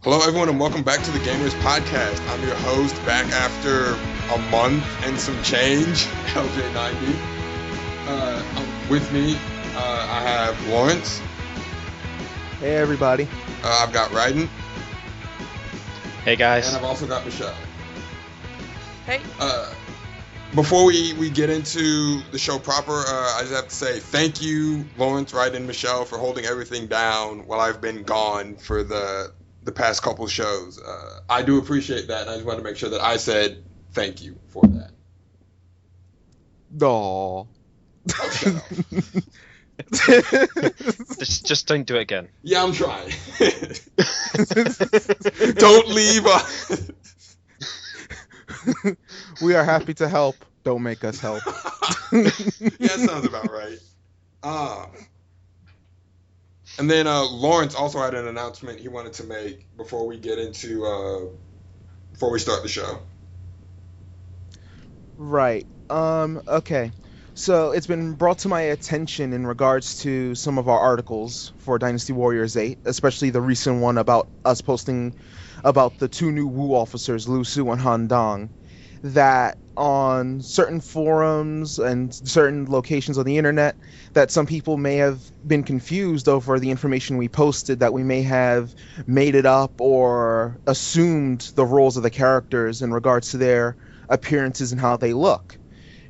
Hello, everyone, and welcome back to the GAMRs podcast. I'm your host, back after a month and some change, LJ90. With me, I have Lawrence. Hey, everybody. I've got Ryden. Hey, guys. And I've also got Michelle. Hey. Before we get into the show proper, I just have to say thank you, Lawrence, Ryden, and Michelle, for holding everything down while I've been gone for the past couple shows. I do appreciate that, and I just wanted to make sure that I said thank you for that. Aww. Oh, shut up. just don't do it again. Yeah, I'm trying. Don't leave us. We are happy to help. Don't make us help. Yeah, that sounds about right. And then Lawrence also had an announcement he wanted to make before we get into before we start the show. Right. Okay. So it's been brought to my attention in regards to some of our articles for Dynasty Warriors 8, especially the recent one about us posting about the two new Wu officers, Lu Su and Han Dong, that on certain forums and certain locations on the internet that some people may have been confused over the information we posted, that we may have made it up or assumed the roles of the characters in regards to their appearances and how they look.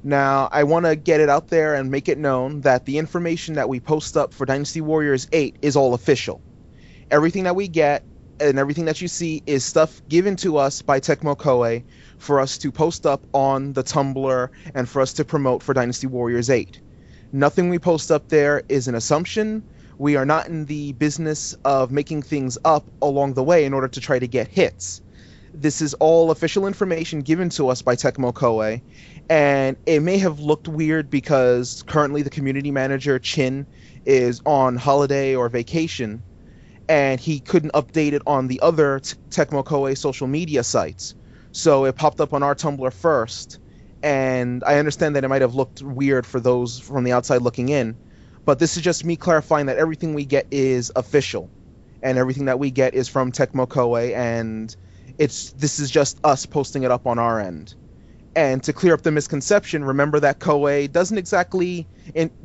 Now, I want to get it out there and make it known that the information that we post up for Dynasty Warriors 8 is all official. Everything that we get and everything that you see is stuff given to us by Tecmo Koei for us to post up on the Tumblr and for us to promote for Dynasty Warriors 8. Nothing we post up there is an assumption. We are not in the business of making things up along the way in order to try to get hits. This is all official information given to us by Tecmo Koei, and it may have looked weird because currently the community manager, Chin, is on holiday or vacation, and he couldn't update it on the other Tecmo Koei social media sites. So it popped up on our Tumblr first, and I understand that it might have looked weird for those from the outside looking in, but this is just me clarifying that everything we get is official, and everything that we get is from Tecmo Koei, and this is just us posting it up on our end. And to clear up the misconception, remember that Koei doesn't exactly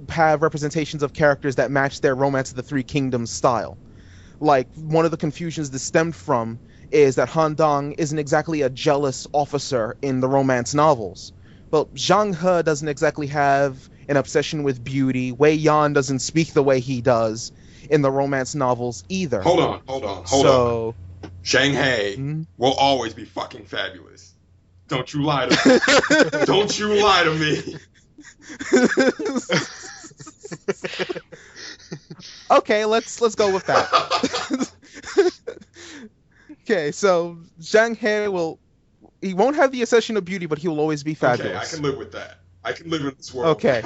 have representations of characters that match their Romance of the Three Kingdoms style. Like, one of the confusions this stemmed from is that Han Dong isn't exactly a jealous officer in the romance novels. But Zhang He doesn't exactly have an obsession with beauty. Wei Yan doesn't speak the way he does in the romance novels either. Hold on. Zhang He will always be fucking fabulous. Don't you lie to me. Don't you lie to me. Okay, let's go with that. Okay, so Zhang He won't have the obsession of beauty, but he will always be fabulous. Okay, I can live with that. I can live in this world. Okay.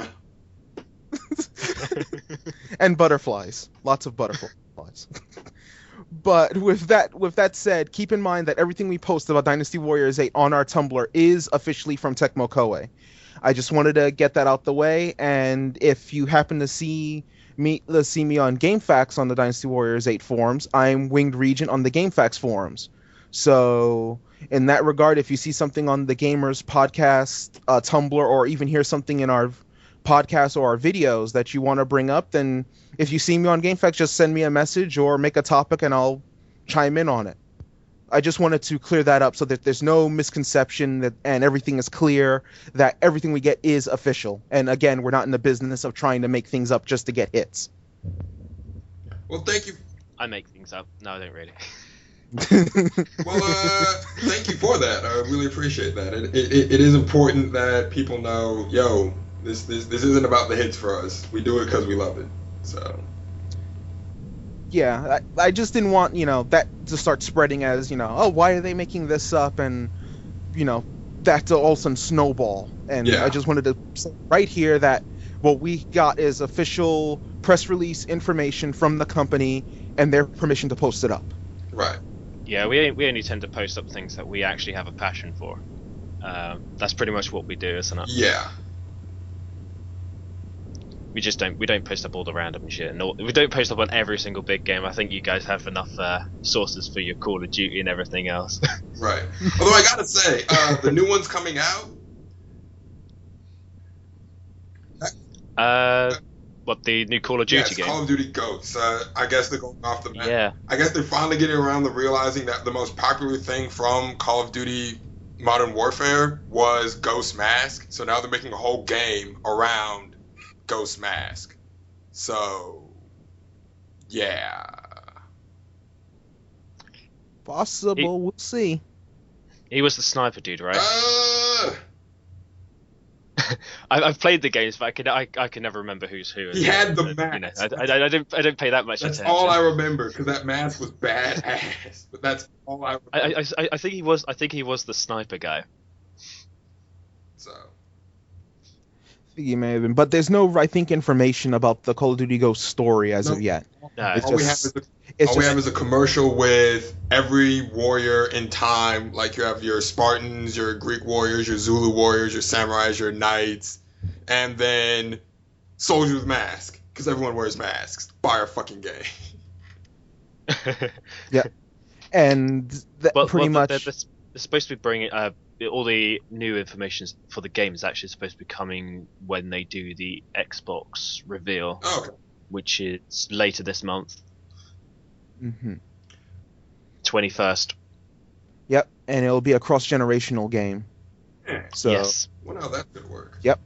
And butterflies. Lots of butterflies. But with that said, keep in mind that everything we post about Dynasty Warriors 8 on our Tumblr is officially from Tecmo Koei. I just wanted to get that out the way, and if you happen to see me on GameFAQs on the Dynasty Warriors 8 forums, I'm Winged Regent on the GameFAQs forums. So in that regard, if you see something on the GAMRs podcast, Tumblr, or even hear something in our podcasts or our videos that you want to bring up, then if you see me on GameFAQs, just send me a message or make a topic and I'll chime in on it. I just wanted to clear that up so that there's no misconception and everything is clear, that everything we get is official. And again, we're not in the business of trying to make things up just to get hits. Well, thank you. I make things up. No, I don't really. Well, thank you for that. I really appreciate that. It is important that people know, yo, this isn't about the hits for us. We do it because we love it. So. Yeah, I just didn't want, that to start spreading as, oh, why are they making this up? And, that to all of a sudden snowball. And yeah. I just wanted to say right here that what we got is official press release information from the company and their permission to post it up. Right. Yeah, we only tend to post up things that we actually have a passion for. That's pretty much what we do, isn't it? Yeah. We just don't post up all the random shit, and we don't post up on every single big game. I think you guys have enough sources for your Call of Duty and everything else. Right. Although I gotta say, the new one's coming out. What, the new Call of Duty game? Call of Duty Ghosts. I guess they're going off the map. Yeah. I guess they're finally getting around to realizing that the most popular thing from Call of Duty Modern Warfare was Ghost Mask. So now they're making a whole game around Ghost Mask. So, yeah. Possible. We'll see. He was the sniper dude, right? I've played the games, but I can never remember who's who. He had the mask. I don't pay that much attention. That's all I remember, because that mask was badass. But that's all I remember. I think he was the sniper guy. So. I think he may have been, but there's no, I think, information about the Call of Duty Ghost story as of yet. No. All we have is a commercial with every warrior in time. Like, you have your Spartans, your Greek warriors, your Zulu warriors, your samurais, your knights, and then soldiers with masks, because everyone wears masks. Buy our fucking game. Yeah, and pretty much they're supposed to be bringing all the new information for the game is actually supposed to be coming when they do the Xbox reveal, which is later this month. 21st. Yep, and it'll be a cross-generational game. So, yes. Well, now that could work. Yep.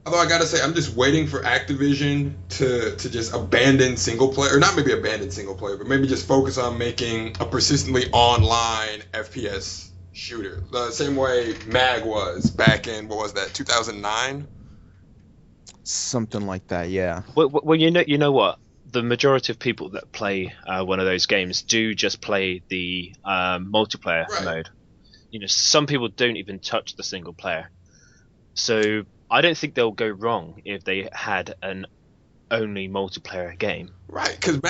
Although I gotta say, I'm just waiting for Activision to just abandon single player, or not maybe abandon single player, but maybe just focus on making a persistently online FPS shooter. The same way MAG was back in, what was that, 2009? Something like that, yeah. Well, you know what? The majority of people that play one of those games do just play the multiplayer mode. You know, some people don't even touch the single player. So I don't think they'll go wrong if they had an only multiplayer game. Right, because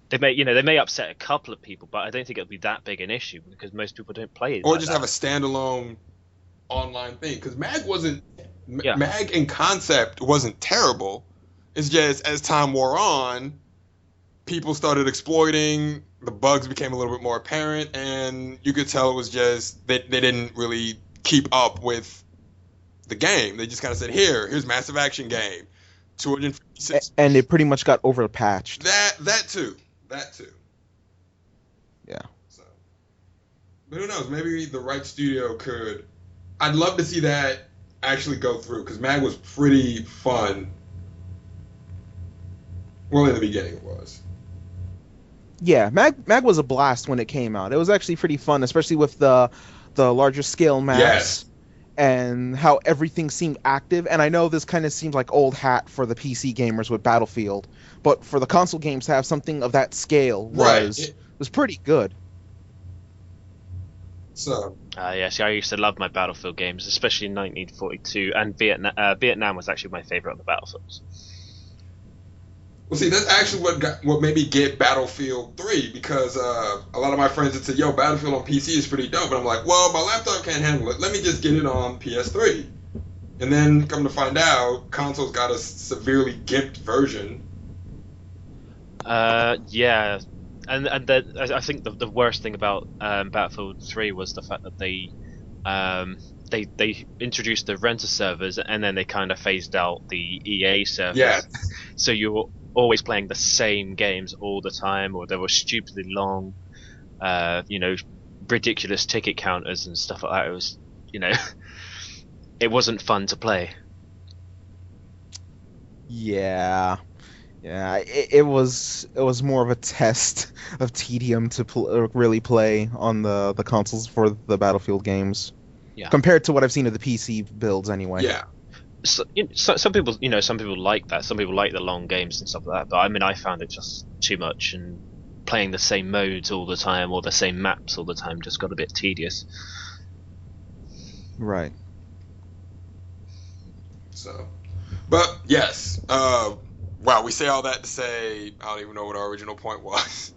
they may upset a couple of people, but I don't think it'll be that big an issue because most people don't play it. Or just have a standalone online thing, because MAG in concept wasn't terrible. It's just as time wore on, people started exploiting, the bugs became a little bit more apparent, and you could tell it was just they didn't really keep up with the game. They just kind of said, here's massive action game, 256, and it pretty much got overpatched. That too. Yeah. So, but who knows? Maybe the right studio could. I'd love to see that actually go through, because MAG was pretty fun. Well, in the beginning it was. Yeah, MAG was a blast when it came out. It was actually pretty fun, especially with the larger scale maps. Yes. And how everything seemed active. And I know this kind of seems like old hat for the PC gamers with Battlefield, but for the console games to have something of that scale was pretty good. So. Yes, I used to love my Battlefield games, especially 1942, and Vietnam was actually my favorite on the Battlefields. Well, see, that's actually what made me get Battlefield 3, because a lot of my friends had said, yo, Battlefield on PC is pretty dope. And I'm like, well, my laptop can't handle it. Let me just get it on PS3. And then, come to find out, console's got a severely gimped version. Yeah. And I think the worst thing about Battlefield 3 was the fact that they introduced the renter servers, and then they kind of phased out the EA servers. Yeah. So you were always playing the same games all the time, or they were stupidly long, ridiculous ticket counters and stuff like that. It was, it wasn't fun to play. Yeah. It was more of a test of tedium to really play on the consoles for the Battlefield games. Yeah. Compared to what I've seen of the PC builds, anyway. Yeah. So, some people like that. Some people like the long games and stuff like that. But I mean, I found it just too much, and playing the same modes all the time or the same maps all the time just got a bit tedious. Right. So, but yes. Wow, we say all that to say I don't even know what our original point was.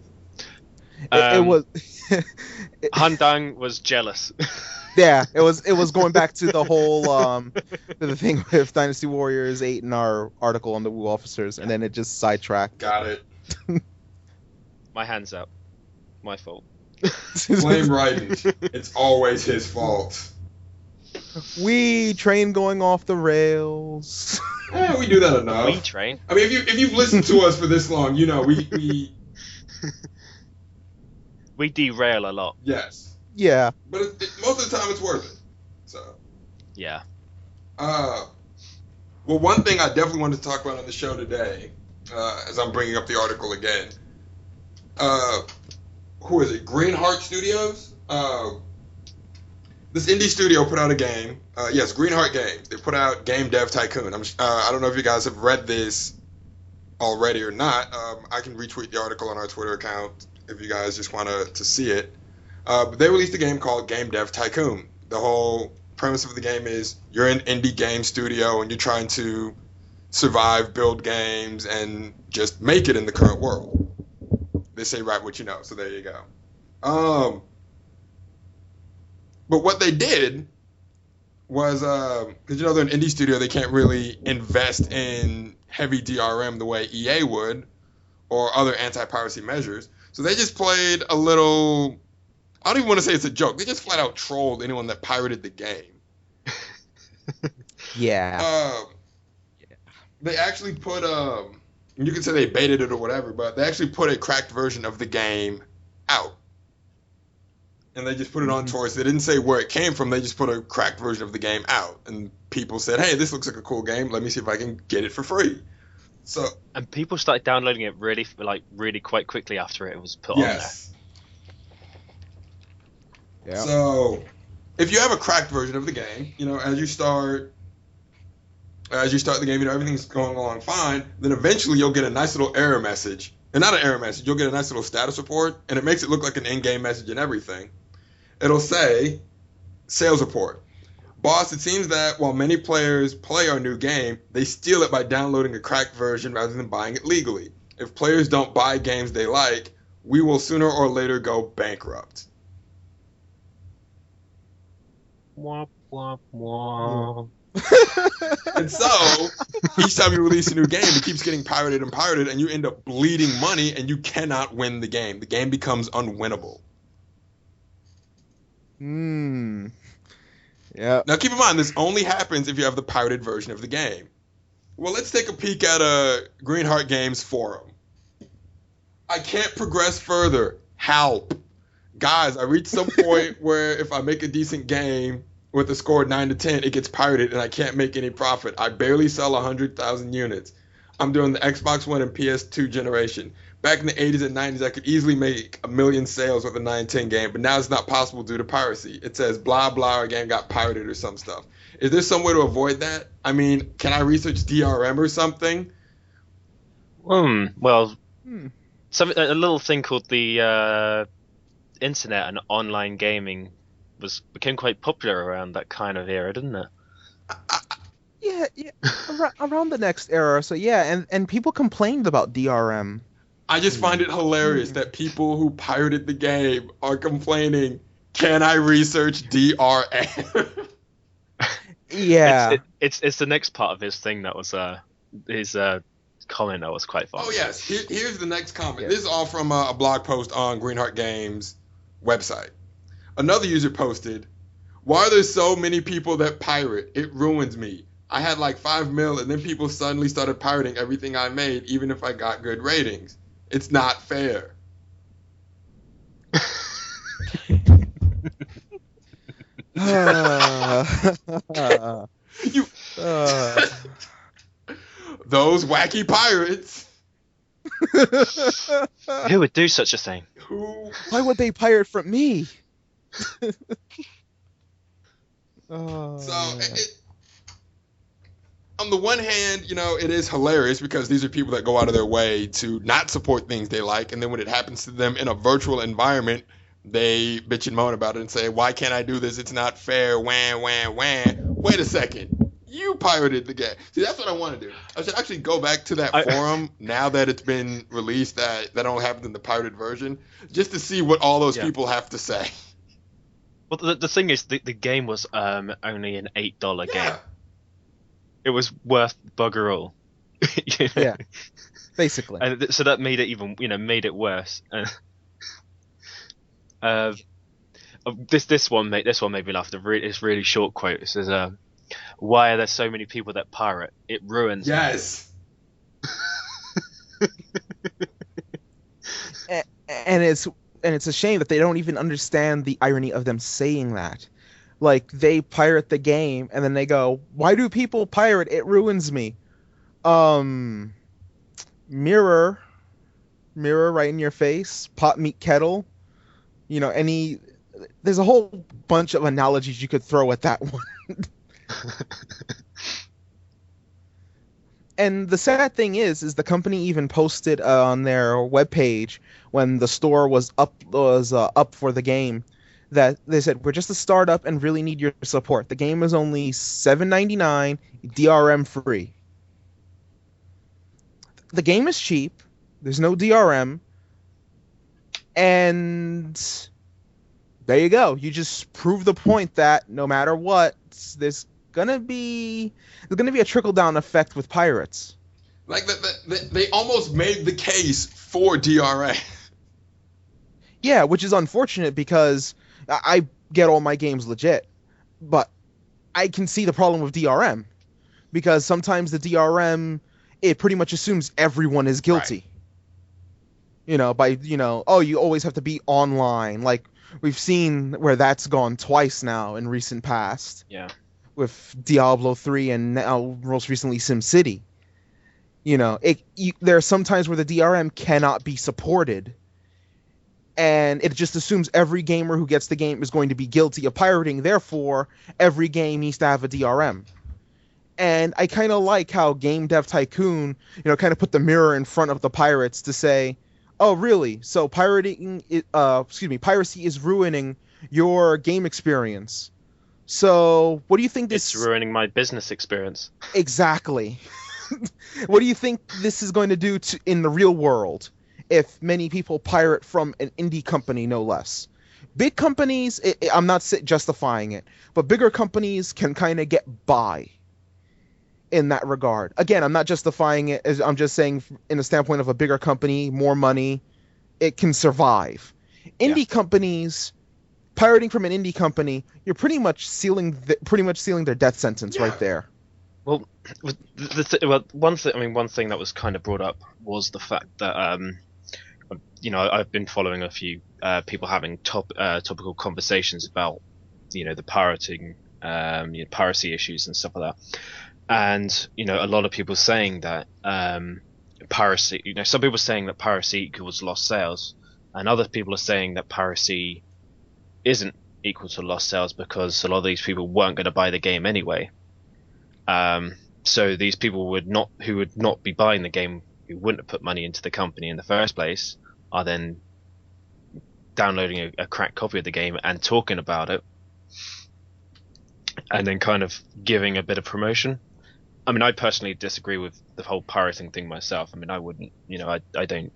It was. Handang was jealous. Yeah, it was going back to the whole to the thing with Dynasty Warriors 8 in our article on the Wu officers, and then it just sidetracked. Got it. My hands up. My fault. Blame Raiden. It's always his fault. We train going off the rails. We do that enough. We train. I mean, if you've listened to us for this long, you know we We derail a lot. yes. Yeah. But most of the time, it's worth it. So. Yeah. Well, one thing I definitely wanted to talk about on the show today, as I'm bringing up the article again. Who is it? Green Heart Studios. This indie studio put out a game. Yes, Green Heart Games. They put out Game Dev Tycoon. I don't know if you guys have read this already or not. I can retweet the article on our Twitter account if you guys just want to see it. But they released a game called Game Dev Tycoon. The whole premise of the game is you're an indie game studio and you're trying to survive, build games, and just make it in the current world. They say write what you know, so there you go. But what they did was, because they're an indie studio, they can't really invest in heavy DRM the way EA would, or other anti-piracy measures. So they just played a little, I don't even want to say it's a joke, they just flat out trolled anyone that pirated the game. Yeah. They actually put, you can say they baited it or whatever, but they actually put a cracked version of the game out. And they just put it on tours. They didn't say where it came from. They just put a cracked version of the game out. And people said, hey, this looks like a cool game. Let me see if I can get it for free. And people started downloading it really quite quickly after it was put on there. Yeah. So if you have a cracked version of the game, as you start the game, everything's going along fine, then eventually you'll get a nice little error message. And not an error message, you'll get a nice little status report, and it makes it look like an in-game message and everything. It'll say, sales report. Boss, it seems that while many players play our new game, they steal it by downloading a cracked version rather than buying it legally. If players don't buy games they like, we will sooner or later go bankrupt. Womp, womp, womp. And so, each time you release a new game, it keeps getting pirated, and you end up bleeding money, and you cannot win the game. The game becomes unwinnable. Yeah. Now, keep in mind, this only happens if you have the pirated version of the game. Well, let's take a peek at a Green Heart Games forum. I can't progress further. Help. Guys, I reached some point where if I make a decent game with a score of 9 to 10, it gets pirated and I can't make any profit. I barely sell 100,000 units. I'm doing the Xbox One and PS2 generation. Back in the 80s and 90s, I could easily make 1 million sales with a 9-10 game, but now it's not possible due to piracy. It says blah, blah, our game got pirated or some stuff. Is there some way to avoid that? I mean, can I research DRM or something? Well, a little thing called the internet and online gaming became quite popular around that kind of era, didn't it? Yeah. Around the next era. So yeah, and people complained about DRM. I just find it hilarious that people who pirated the game are complaining, can I research DRM? Yeah. It's the next part of his thing that was his comment that was quite funny. Oh yes, here's the next comment. Yeah. This is all from a blog post on Green Heart Games website. Another user posted, why are there so many people that pirate? It ruins me. I had like 5 mil and then people suddenly started pirating everything I made, even if I got good ratings. It's not fair. Those wacky pirates. Who would do such a thing? Why would they pirate from me? On the one hand, it is hilarious because these are people that go out of their way to not support things they like, and then when it happens to them in a virtual environment, they bitch and moan about it and say, why can't I do this? It's not fair, wham, wham, wham. Wait a second. You pirated the game. See, that's what I want to do. I should actually go back to that forum now that it's been released, that only happened in the pirated version, just to see what all those people have to say. Well, the thing is, the game was only an $8 game. Yeah. It was worth bugger all. You know? Yeah, basically. And so that made it even, made it worse. Uh, this one made me laugh. It's really short quote. It says, "Why are there so many people that pirate? It ruins." Yes. And it's a shame that they don't even understand the irony of them saying that. Like, they pirate the game and then they go, "Why do people pirate? It ruins me." Mirror right in your face, pot meet kettle. There's a whole bunch of analogies you could throw at that one. And the sad thing is the company even posted on their webpage when the store was up for the game that they said, "We're just a startup and really need your support. The game is only $7.99, DRM free." The game is cheap. There's no DRM, and there you go. You just prove the point that no matter what, there's gonna be a trickle down effect with pirates. Like they almost made the case for DRA. Yeah, which is unfortunate because I get all my games legit, but I can see the problem with DRM because sometimes the DRM, it pretty much assumes everyone is guilty. Right. You always have to be online. Like, we've seen where that's gone twice now in recent past. Yeah. With Diablo 3 and now most recently SimCity. There are some times where the DRM cannot be supported. And it just assumes every gamer who gets the game is going to be guilty of pirating. Therefore, every game needs to have a DRM. And I kind of like how Game Dev Tycoon, kind of put the mirror in front of the pirates to say, "Oh, really? So piracy is ruining your game experience. So what do you think this... It's ruining my business experience." Exactly. What do you think this is going to do in the real world if many people pirate from an indie company, no less? Big companies, I'm not justifying it, but bigger companies can kind of get by in that regard. Again, I'm not justifying it, I'm just saying in the standpoint of a bigger company, more money, it can survive. Indie companies, pirating from an indie company, you're pretty much sealing their death sentence right there. Well, one thing that was kind of brought up was the fact that I've been following a few people having topical conversations about the pirating, piracy issues and stuff like that. And a lot of people saying that piracy, some people saying that piracy equals lost sales, and other people are saying that piracy isn't equal to lost sales because a lot of these people weren't going to buy the game anyway. So these people who would not be buying the game, who wouldn't have put money into the company in the first place, are then downloading a cracked copy of the game and talking about it, and then kind of giving a bit of promotion. I mean, I personally disagree with the whole pirating thing myself. I mean, I wouldn't, I don't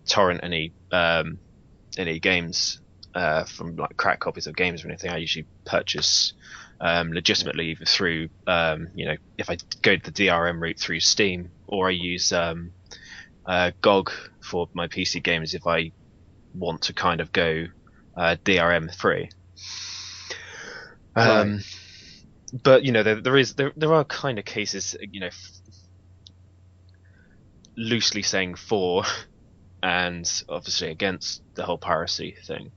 torrent any games from like cracked copies of games or anything. I usually purchase legitimately either through, if I go the DRM route through Steam, or I use GOG for my PC games if I want to kind of go DRM free. Right. But there are kind of cases, loosely saying for and obviously against the whole piracy thing.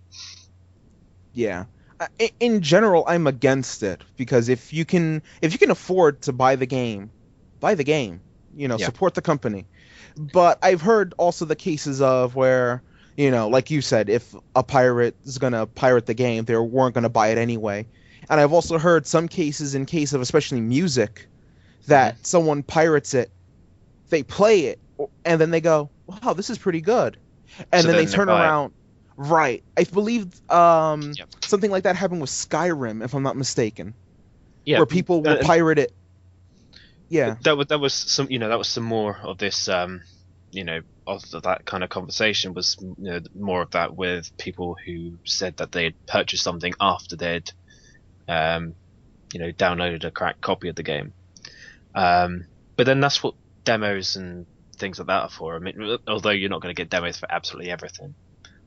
Yeah. In general, I'm against it because if you can afford to buy the game, support the company. But I've heard also the cases of where, like you said, if a pirate is going to pirate the game, they weren't going to buy it anyway. And I've also heard some cases, in case of especially music, that someone pirates it, they play it, and then they go, "Wow, this is pretty good," and then they turn around. Right, I believe something like that happened with Skyrim, if I'm not mistaken. Yeah, where people will pirate it. Yeah, that was some more of this of that kind of conversation was more of that with people who said that they had purchased something after they'd downloaded a cracked copy of the game. But then that's what demos and things like that are for. I mean, although you're not going to get demos for absolutely everything.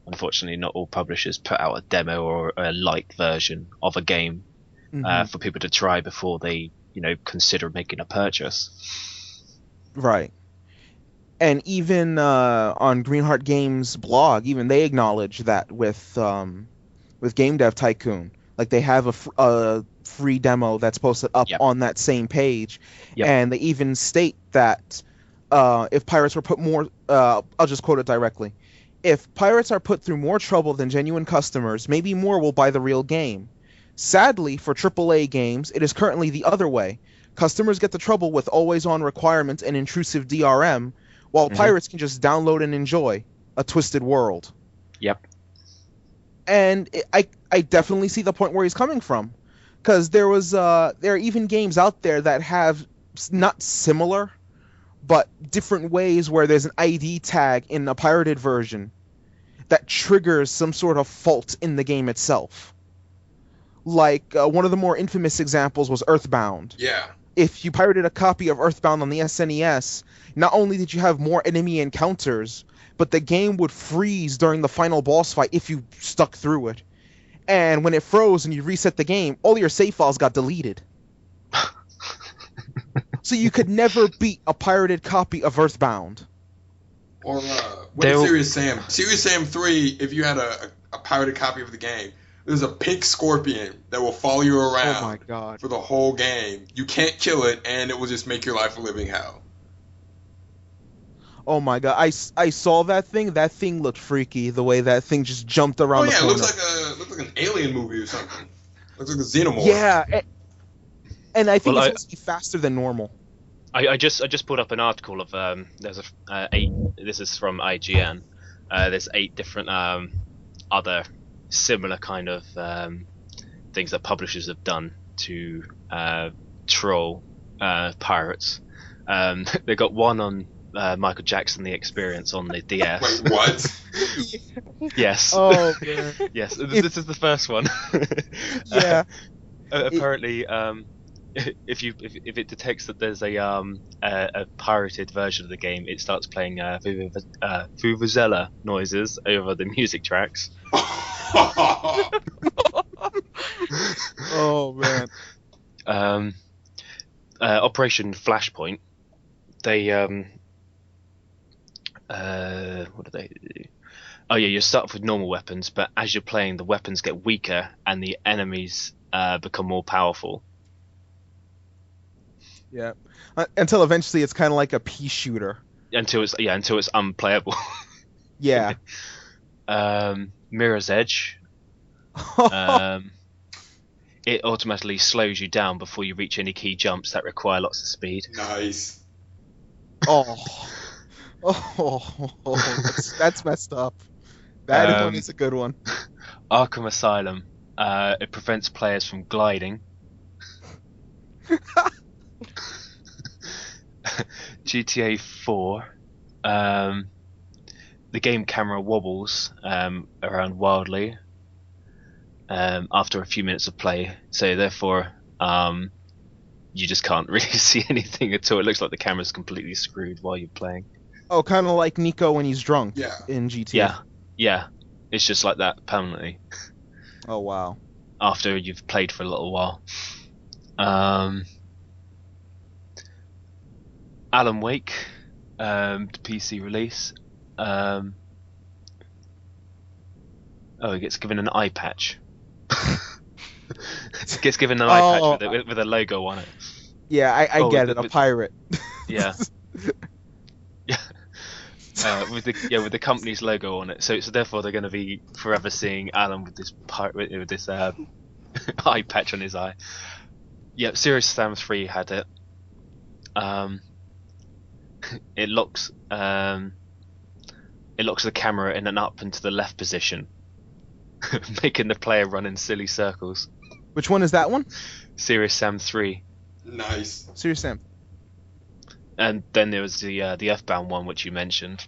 Unfortunately, not all publishers put out a demo or a light version of a game for people to try before they, consider making a purchase. Right. And even on Greenheart Games blog, even they acknowledge that with Game Dev Tycoon, like they have a free demo that's posted up on that same page, and they even state that if pirates were put more, I'll just quote it directly. If pirates are put through more trouble than genuine customers, maybe more will buy the real game. Sadly, for AAA games, it is currently the other way. Customers get the trouble with always-on requirements and intrusive DRM, while pirates can just download and enjoy a twisted world. Yep. And I definitely see the point where he's coming from, because there are even games out there that have not similar, but different ways where there's an ID tag in a pirated version that triggers some sort of fault in the game itself. Like, one of the more infamous examples was Earthbound. Yeah. If you pirated a copy of Earthbound on the SNES, not only did you have more enemy encounters, but the game would freeze during the final boss fight if you stuck through it. And when it froze and you reset the game, all your save files got deleted. So you could never beat a pirated copy of Earthbound. Or what is Serious Sam? Serious Sam 3, if you had a pirated copy of the game, there's a pink scorpion that will follow you around for the whole game. You can't kill it, and it will just make your life a living hell. Oh my god, I saw that thing. That thing looked freaky, the way that thing just jumped around the corner. It looks like an alien movie or something. Looks like a xenomorph. Yeah, and I think it's supposed to be faster than normal. I just pulled up an article of there's this is from IGN. There's 8 different other similar kind of things that publishers have done to troll pirates. They got one on Michael Jackson: The Experience on the DS. Wait, what? Yes. Oh man. Yes, this is the first one. Yeah. Apparently, if it detects that there's a pirated version of the game, it starts playing vuvuzela noises over the music tracks. Oh man. Operation Flashpoint. They what do they do? Oh yeah, you start off with normal weapons, but as you're playing, the weapons get weaker and the enemies become more powerful. Yeah, until eventually it's kind of like a pea shooter. Until it's unplayable. Yeah. Mirror's Edge. It automatically slows you down before you reach any key jumps that require lots of speed. Nice. That's messed up. That one is a good one. Arkham Asylum. It prevents players from gliding. GTA 4. The game camera wobbles around wildly after a few minutes of play, so therefore you just can't really see anything at all. It looks like the camera's completely screwed while you're playing. Oh, kind of like Nico when he's drunk in GTA. Yeah. It's just like that permanently. Oh, wow. After you've played for a little while. Alan Wake, PC release. It gets given an eye patch. It gets given an eye patch with a logo on it. Yeah, I get it. A pirate. Yeah. Yeah. With the company's logo on it. So therefore they're going to be forever seeing Alan with this eye patch on his eye. Yeah, Serious Sam 3 had it. It locks the camera in an up and to the left position, making the player run in silly circles. Which one is that one? Serious Sam 3. Nice. Serious Sam. And then there was the Earthbound one, which you mentioned,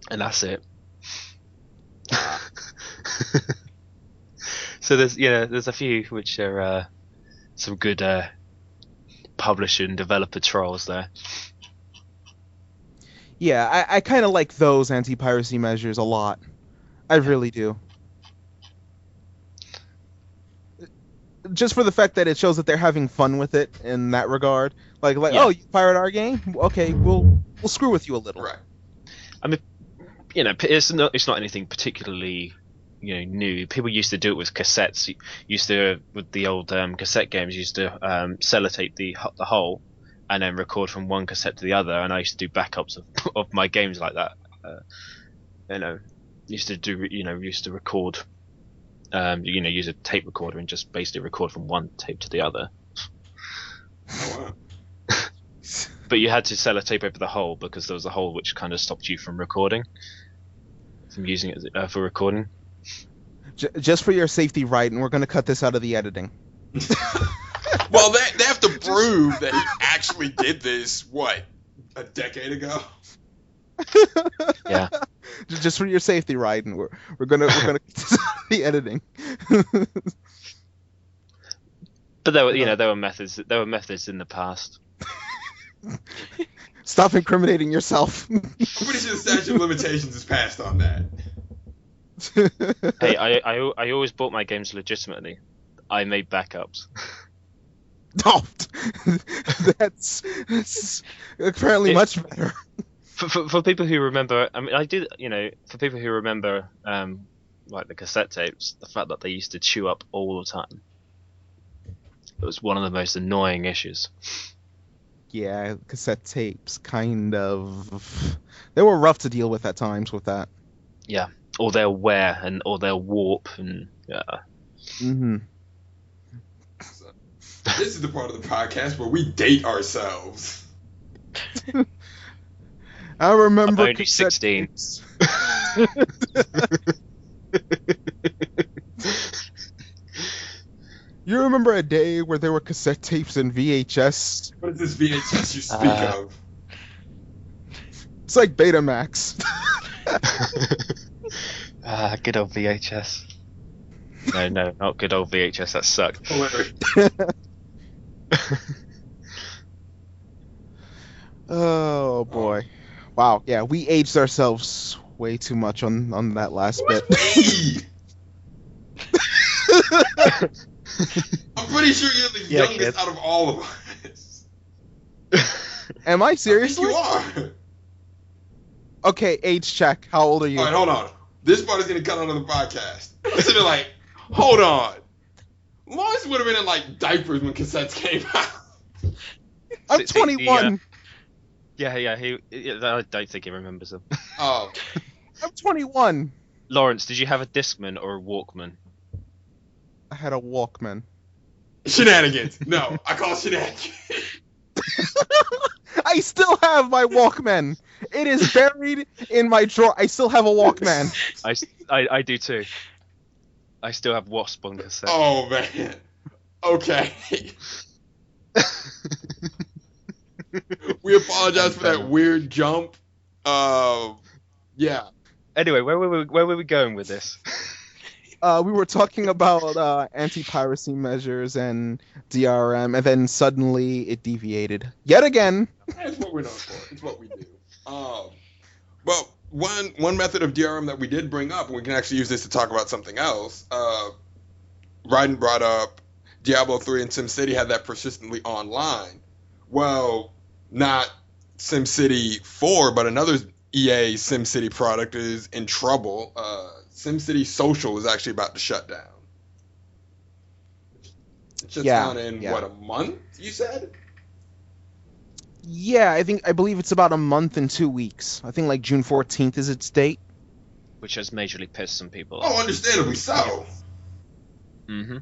and that's it. So there's a few which are some good publisher and developer trolls there. Yeah, I kind of like those anti-piracy measures a lot. I really do. Just for the fact that it shows that they're having fun with it in that regard. Like Yeah. oh, you pirate our game? Okay, we'll screw with you a little. Right. I mean, it's not anything particularly new. People used to do it with cassettes. Used to with the old cassette games. Used to sellotape the whole, and then record from one cassette to the other. And I used to do backups of my games like that. Used to record. Use a tape recorder and just basically record from one tape to the other. Oh, wow. But you had to sellotape over the hole because there was a hole which kind of stopped you from using it for recording. Just for your safety, right? And we're going to cut this out of the editing. Well, they have to prove that he actually did this, a decade ago? Yeah. Just for your safety, right? And we're gonna cut this out of the editing. But there were methods in the past. Stop incriminating yourself. I'm pretty sure the statute of limitations is passed on that. Hey, I always bought my games legitimately. I made backups. Oh, that's apparently much better. For people who remember, I mean, I did, for people who remember, like the cassette tapes, the fact that they used to chew up all the time. It was one of the most annoying issues. Yeah, cassette tapes, kind of. They were rough to deal with at times with that. Yeah, or they'll wear or they'll warp and yeah. Mm-hmm. So, this is the part of the podcast where we date ourselves. I remember I'm only cassette 16. tapes. You remember a day where there were cassette tapes and VHS? What is this VHS you speak of? It's like Betamax. Good old VHS. No, not good old VHS. That sucked. Oh boy. Wow, yeah, we aged ourselves way too much on that last bit. I'm pretty sure you're the youngest out of all of us. Am I I seriously? think you are. Okay, age check. How old are you? All right, hold on. This part is gonna cut onto the podcast. I'm sitting there like, hold on. Lawrence would have been in like diapers when cassettes came out. I'm 21. Yeah. I don't think he remembers them. Oh, I'm 21. Lawrence, did you have a Discman or a Walkman? I had a Walkman. shenanigans. No, I call it shenanigans. I still have my Walkman. It is buried in my drawer. I still have a Walkman. I do too. I still have Wasp on cassette. Oh man. Okay. We apologize for that weird jump. Yeah. Anyway, where were we going with this? We were talking about anti-piracy measures and DRM, and then suddenly it deviated yet again. That's what we're known for. It's what we do. Well, one method of DRM that we did bring up, and we can actually use this to talk about something else. Ryden brought up Diablo 3 and SimCity had that persistently online. Well, not SimCity 4, but another EA SimCity product is in trouble. SimCity Social is actually about to shut down. It shuts down in, what, a month, you said? Yeah, I believe it's about a month and 2 weeks. I think like June 14th is its date. Which has majorly pissed some people Oh, off. understandably so. Mm-hmm.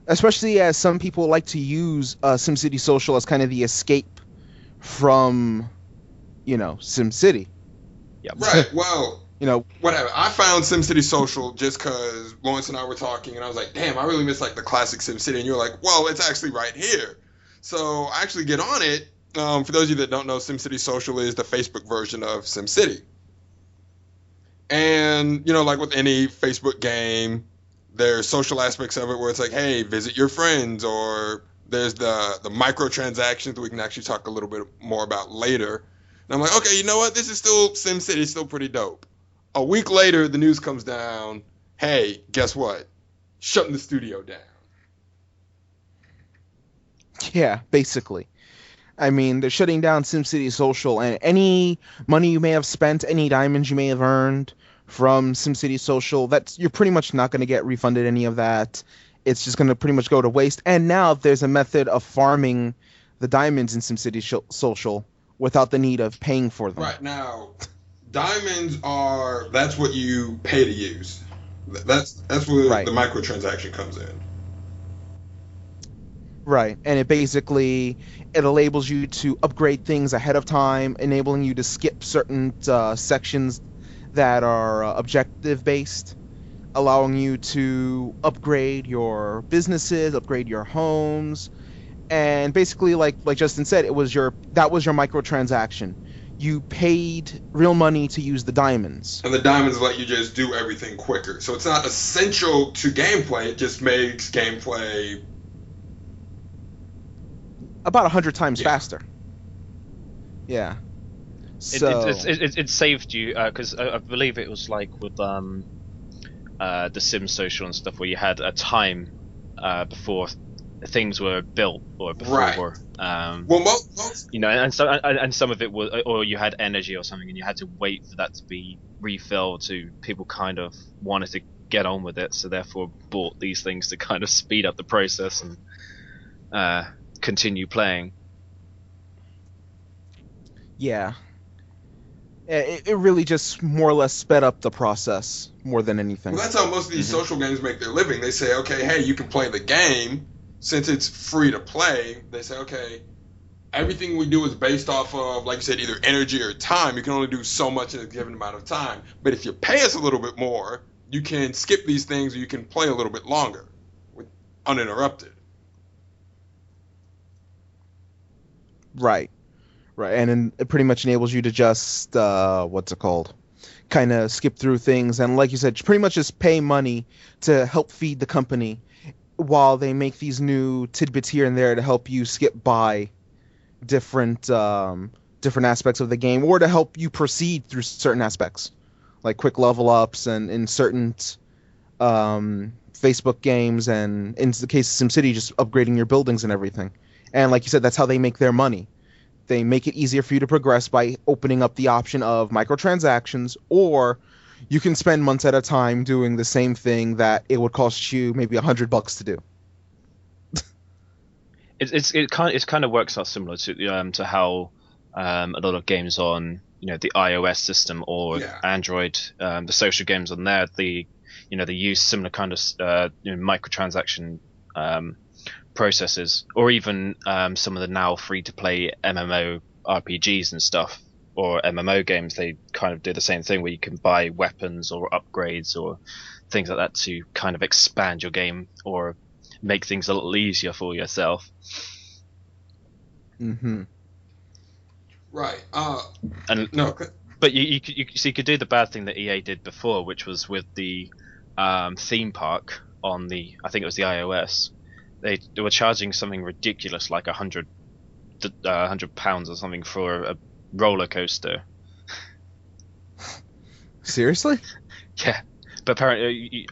Especially as some people like to use SimCity Social as kind of the escape from, SimCity. Yep. Right, well, You whatever. I found SimCity Social just because Lawrence and I were talking, and I was like, damn, I really miss like the classic SimCity. And you were like, well, it's actually right here. So I actually get on it, For those of you that don't know, SimCity Social is the Facebook version of SimCity. And, like with any Facebook game, there's social aspects of it where it's like, hey, visit your friends, or there's the microtransactions that we can actually talk a little bit more about later. And I'm like, okay, you know what? This is still SimCity, it's still pretty dope. A week later, the news comes down, hey, guess what? Shutting the studio down. Yeah, basically. I mean, they're shutting down SimCity Social, and any money you may have spent, any diamonds you may have earned from SimCity Social, you're pretty much not going to get refunded any of that. It's just going to pretty much go to waste. And now there's a method of farming the diamonds in SimCity Social without the need of paying for them. Right, now, diamonds that's what you pay to use. That's where the microtransaction comes in. Right, and it enables you to upgrade things ahead of time, enabling you to skip certain sections that are objective based, allowing you to upgrade your businesses, upgrade your homes, and basically, like Justin said, that was your microtransaction. You paid real money to use the diamonds, and the diamonds let you just do everything quicker. So it's not essential to gameplay; it just makes gameplay about 100 times faster. Yeah. So it saved you because I believe it was like with the Sim Social and stuff where you had a time before things were built or before most and some of it was, or you had energy or something and you had to wait for that to be refilled. To people kind of wanted to get on with it, so therefore bought these things to kind of speed up the process and continue playing. Yeah, it really just more or less sped up the process more than anything. Well, that's how most of these social games make their living. They say, okay, hey, you can play the game. Since it's free to play, they say, okay, everything we do is based off of, like you said, either energy or time. You can only do so much in a given amount of time. But if you pay us a little bit more, you can skip these things or you can play a little bit longer uninterrupted. Right. And it pretty much enables you to just, kind of skip through things. And like you said, pretty much just pay money to help feed the company while they make these new tidbits here and there to help you skip by different aspects of the game, or to help you proceed through certain aspects, like quick level ups, and in certain Facebook games, and in the case of SimCity, just upgrading your buildings and everything. And like you said, that's how they make their money. They make it easier for you to progress by opening up the option of microtransactions, or you can spend months at a time doing the same thing that it would cost you maybe $100 to do. It kind of works out similar to how a lot of games on the iOS system or Android, the social games on there, they use similar kind of microtransaction processes, or even some of the now free to play MMO RPGs and stuff, or MMO games. They kind of do the same thing where you can buy weapons or upgrades or things like that to kind of expand your game or make things a little easier for yourself. Mm-hmm. Right. But you could do the bad thing that EA did before, which was with the theme park on I think it was the iOS. They were charging something ridiculous, like £100 or something for a roller coaster. Seriously? Yeah, but apparently,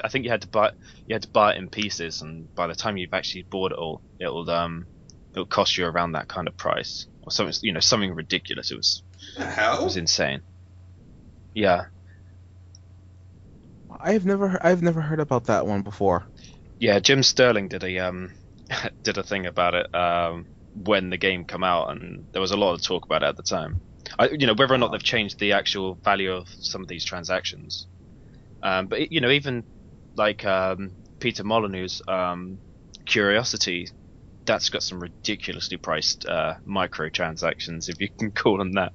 I think you had to buy it in pieces, and by the time you've actually bought it all, it'll cost you around that kind of price or something. Something ridiculous. It was It was insane. Yeah. I've never heard about that one before. Yeah, Jim Sterling did a thing about it when the game came out, and there was a lot of talk about it at the time. Whether or not they've changed the actual value of some of these transactions. But even like Peter Molyneux's Curiosity, that's got some ridiculously priced microtransactions, if you can call them that.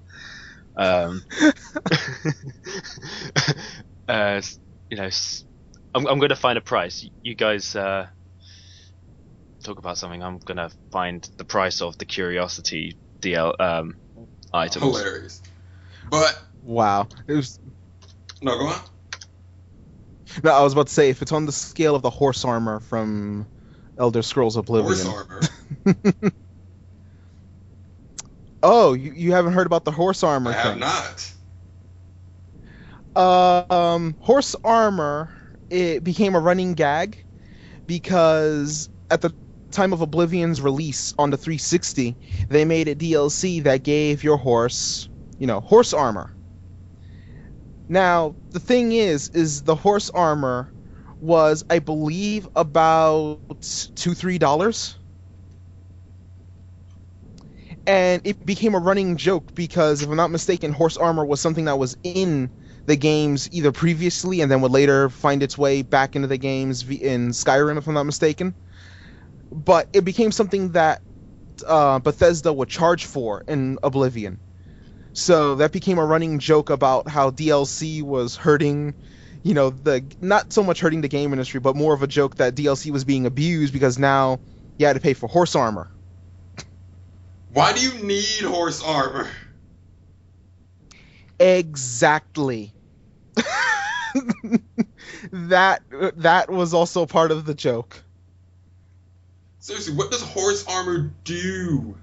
I'm going to find a price. You guys talk about something. I'm going to find the price of the Curiosity items. Hilarious. But Wow. It was. no, go on. No, I was about to say, if it's on the scale of the horse armor from Elder Scrolls Oblivion. Horse armor. Oh, you haven't heard about the horse armor I thing? have not. Horse armor, it became a running gag because at the time of Oblivion's release on the 360, they made a DLC that gave your horse, horse armor. Now, the thing is the horse armor was, I believe, about $2-3. And it became a running joke because, if I'm not mistaken, horse armor was something that was in the games either previously and then would later find its way back into the games in Skyrim, if I'm not mistaken. But it became something that Bethesda would charge for in Oblivion. So that became a running joke about how DLC was hurting, not so much hurting the game industry, but more of a joke that DLC was being abused because now you had to pay for horse armor. Why do you need horse armor? Exactly. That was also part of the joke. Seriously, what does horse armor do?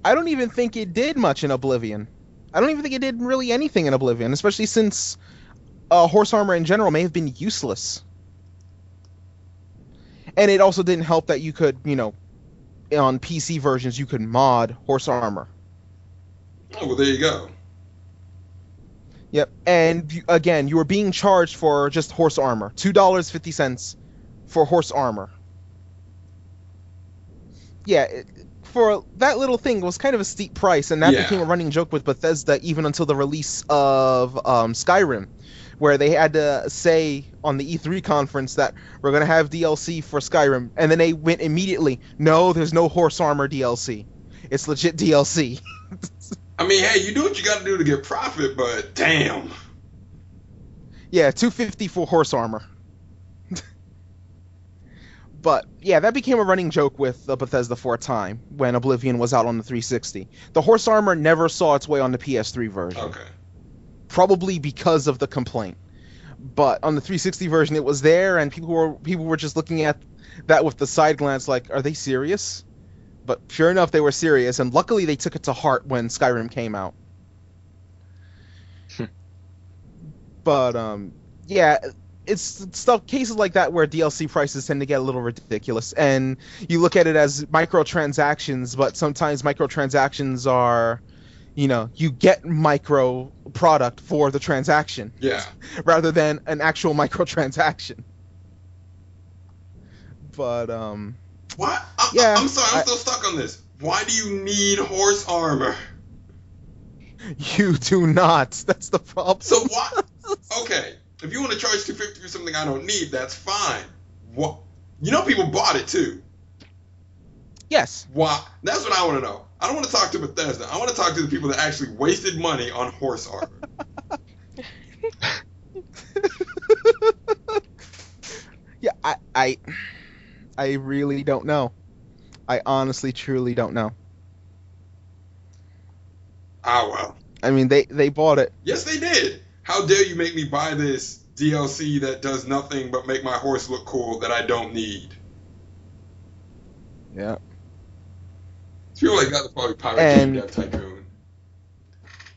I don't even think it did much in Oblivion. I don't even think it did really anything in Oblivion, especially since horse armor in general may have been useless. And it also didn't help that you could, on PC versions, you could mod horse armor. Oh, well, there you go. Yep, and again, you were being charged for just horse armor. $2.50 for horse armor. Yeah, for that little thing, it was kind of a steep price, and that became a running joke with Bethesda even until the release of Skyrim, where they had to say on the E3 conference that we're going to have DLC for Skyrim, and then they went immediately, no, there's no horse armor DLC. It's legit DLC. I mean, hey, you do what you got to do to get profit, but damn. Yeah, $250 for horse armor. But yeah, that became a running joke with Bethesda for a time when Oblivion was out on the 360. The horse armor never saw its way on the PS3 version. Okay. Probably because of the complaint. But on the 360 version, it was there, and people were just looking at that with the side glance, like, are they serious? But sure enough, they were serious, and luckily they took it to heart when Skyrim came out. But yeah, it's stuff cases like that where DLC prices tend to get a little ridiculous, and you look at it as microtransactions, but sometimes microtransactions are, you get micro product for the transaction. Yeah. Rather than an actual microtransaction. But What? Yeah, I'm sorry, I'm still stuck on this. Why do you need horse armor? You do not. That's the problem. So what? Okay, if you want to charge $250 for something I don't need, that's fine. What? People bought it too. Yes. Why? That's what I want to know. I don't want to talk to Bethesda. I want to talk to the people that actually wasted money on horse armor. Yeah, I really don't know. I honestly, truly don't know. Ah, well. I mean, they bought it. Yes, they did. How dare you make me buy this DLC that does nothing but make my horse look cool that I don't need? Yeah. People like that are probably Pirate Game Dev Tycoon.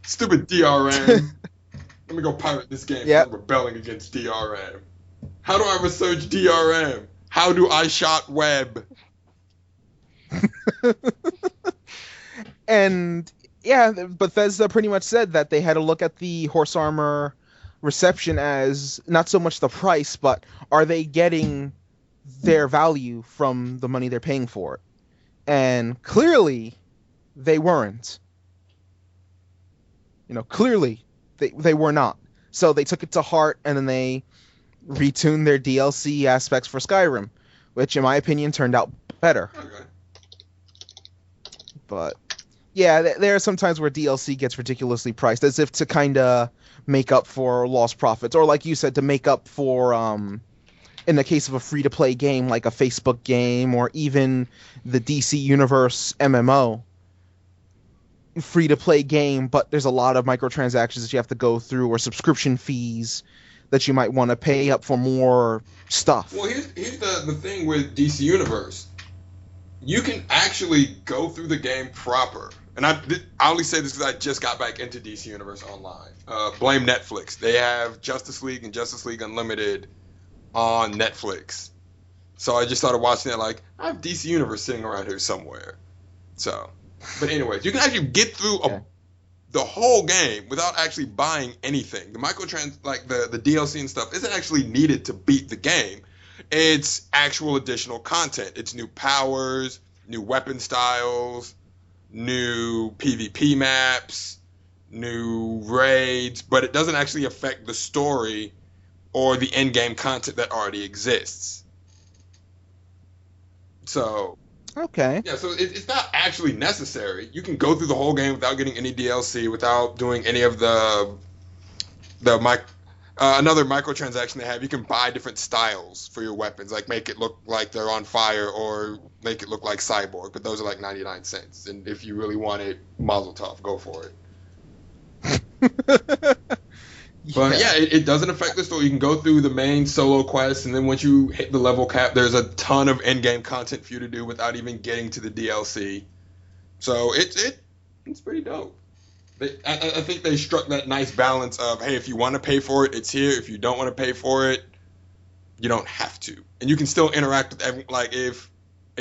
Stupid DRM. Let me go pirate this game because I'm rebelling against DRM. How do I research DRM? How do I shot web? And yeah, Bethesda pretty much said that they had to look at the horse armor reception as not so much the price, but are they getting their value from the money they're paying for it? And clearly, they weren't. Clearly, they were not. So they took it to heart, and then they retuned their DLC aspects for Skyrim, which, in my opinion, turned out better. Okay. But yeah, there are some times where DLC gets ridiculously priced, as if to kind of make up for lost profits, or like you said, to make up for in the case of a free-to-play game like a Facebook game or even the DC Universe MMO, free-to-play game, but there's a lot of microtransactions that you have to go through or subscription fees that you might want to pay up for more stuff. Well, here's the thing with DC Universe. You can actually go through the game proper. And I only say this because I just got back into DC Universe Online. Blame Netflix. They have Justice League and Justice League Unlimited on Netflix. So I just started watching that like, I have DC Universe sitting around here somewhere. So, but anyways, you can actually get through the whole game without actually buying anything. The the DLC and stuff isn't actually needed to beat the game. It's actual additional content. It's new powers, new weapon styles, new PvP maps, new raids, but it doesn't actually affect the story or the in-game content that already exists. So, okay. Yeah, so it's not actually necessary. You can go through the whole game without getting any DLC, without doing any of another microtransaction they have. You can buy different styles for your weapons, like make it look like they're on fire or make it look like Cyborg, but those are like 99 cents. And if you really want it, Mazel Tov, go for it. But yeah, it doesn't affect the story. You can go through the main solo quest, and then once you hit the level cap, there's a ton of in-game content for you to do without even getting to the DLC. So it's pretty dope. I think they struck that nice balance of, hey, if you want to pay for it, it's here. If you don't want to pay for it, you don't have to. And you can still interact with everyone. Like if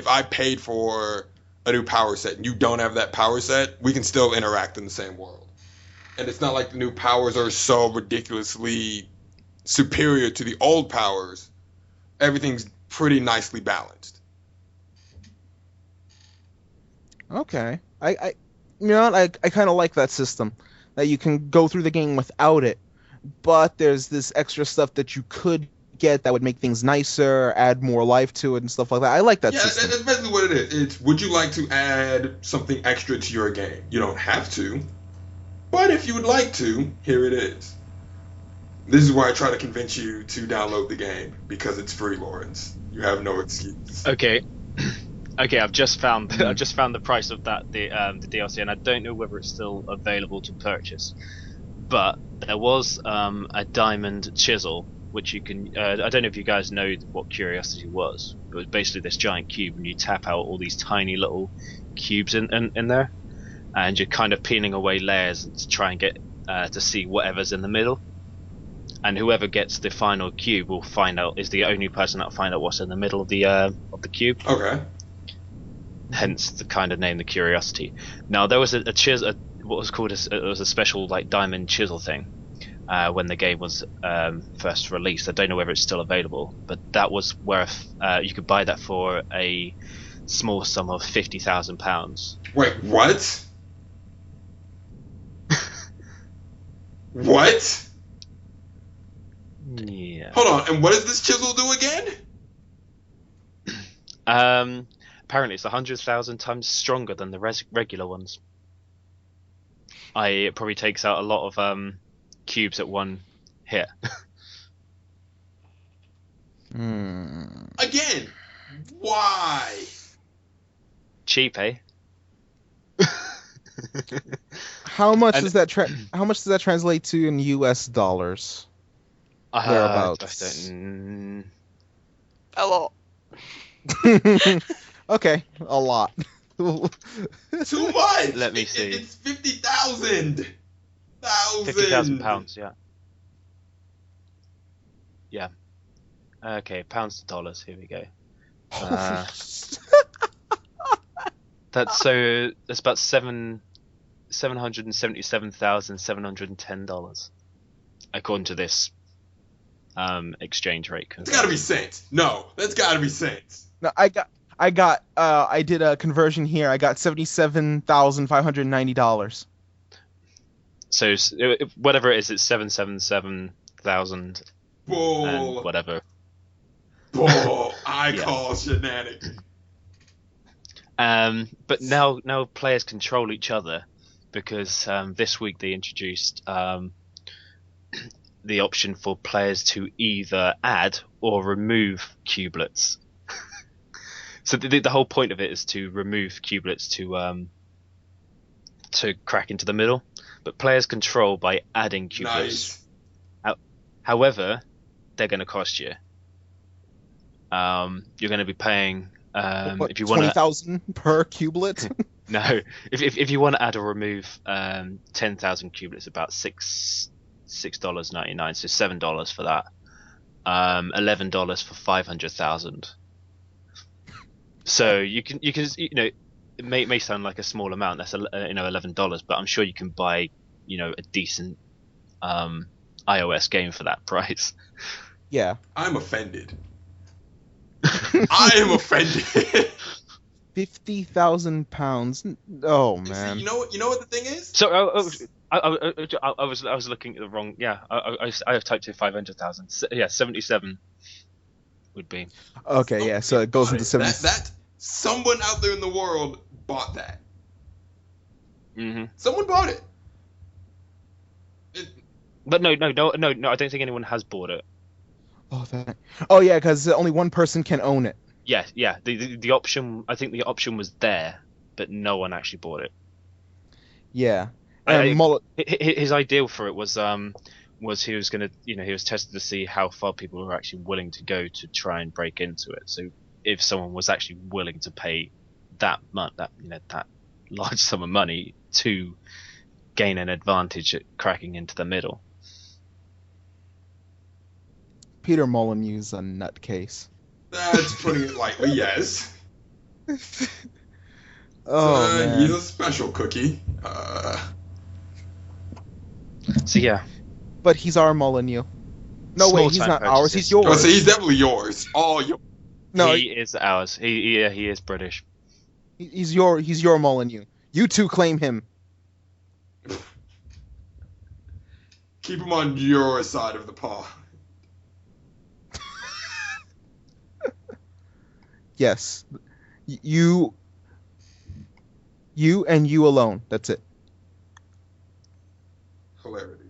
I paid for a new power set and you don't have that power set, we can still interact in the same world. And it's not like the new powers are so ridiculously superior to the old powers. Everything's pretty nicely balanced. Okay. I kind of like that system, that you can go through the game without it, but there's this extra stuff that you could get that would make things nicer, add more life to it and stuff like that. I like that system. Yeah, that's basically what it is. It's, would you like to add something extra to your game? You don't have to, but if you would like to, here it is. This is why I try to convince you to download the game, because it's free, Lawrence. You have no excuse. Okay, I've just found the price of that the DLC, and I don't know whether it's still available to purchase. But there was a diamond chisel, which you can. I don't know if you guys know what Curiosity was. It was basically this giant cube, and you tap out all these tiny little cubes in there, and you're kind of peeling away layers to try and get to see whatever's in the middle. And whoever gets the final cube will is the only person that'll find out what's in the middle of the cube. Okay. Hence the kind of name, the Curiosity. Now there was a chisel, what was called it was a special like diamond chisel thing when the game was first released. I don't know whether it's still available, but that was worth. You could buy that for a small sum of £50,000. Wait, what? What? Yeah. Hold on, and what does this chisel do again? Apparently it's 100,000 times stronger than the regular ones. It probably takes out a lot of cubes at one hit. Again, why? Cheap, eh? How much does that translate to in US dollars? Thereabouts. I don't. A lot. Okay, a lot. Too much. Let me see. It's 50,000. £50,000. Yeah. Yeah. Okay, pounds to dollars. Here we go. That's about $777,710, according to this exchange rate. It's got to be cents. No, that's got to be cents. No, I did a conversion here. I got $77,590. So whatever it is, it's 777,000 and whatever. Bull. I call shenanigans. But now players control each other, because this week they introduced the option for players to either add or remove cubelets. So the whole point of it is to remove cubelets to crack into the middle, but players control by adding cubelets. Nice. However, they're going to cost you. You're going to be paying if you want 20,000 per cublet. No, if you want to add or remove 10,000 cubelets, about $6.99, so $7 for that. $11 for 500,000. So you can it may sound like a small amount. That's $11, but I'm sure you can buy a decent iOS game for that price. Yeah. I'm offended. I am offended. £50,000. Oh man. You know what the thing is? So I was looking at the wrong. Yeah, I have typed in 500,000. Yeah, 77 would be. Okay, yeah. So it goes into 70. That someone out there in the world bought that. Mm-hmm. Someone bought it. But no. I don't think anyone has bought it. Oh yeah, because only one person can own it. Yeah. The option. I think the option was there, but no one actually bought it. Yeah. His ideal for it was he was gonna he was tested to see how far people were actually willing to go to try and break into it. So if someone was actually willing to pay that large sum of money to gain an advantage at cracking into the middle. Peter Molyneux's a nutcase. That's putting it lightly, yes. Man. He's a special cookie. So yeah. But he's our Molyneux. No, Small wait, he's time not purchases. ours. He's yours. Oh, so he's definitely yours. All yours. No, he is ours. He is British. he's your Molyneux. You two claim him. Keep him on your side of the paw. Yes. You and you alone. That's it. Hilarity.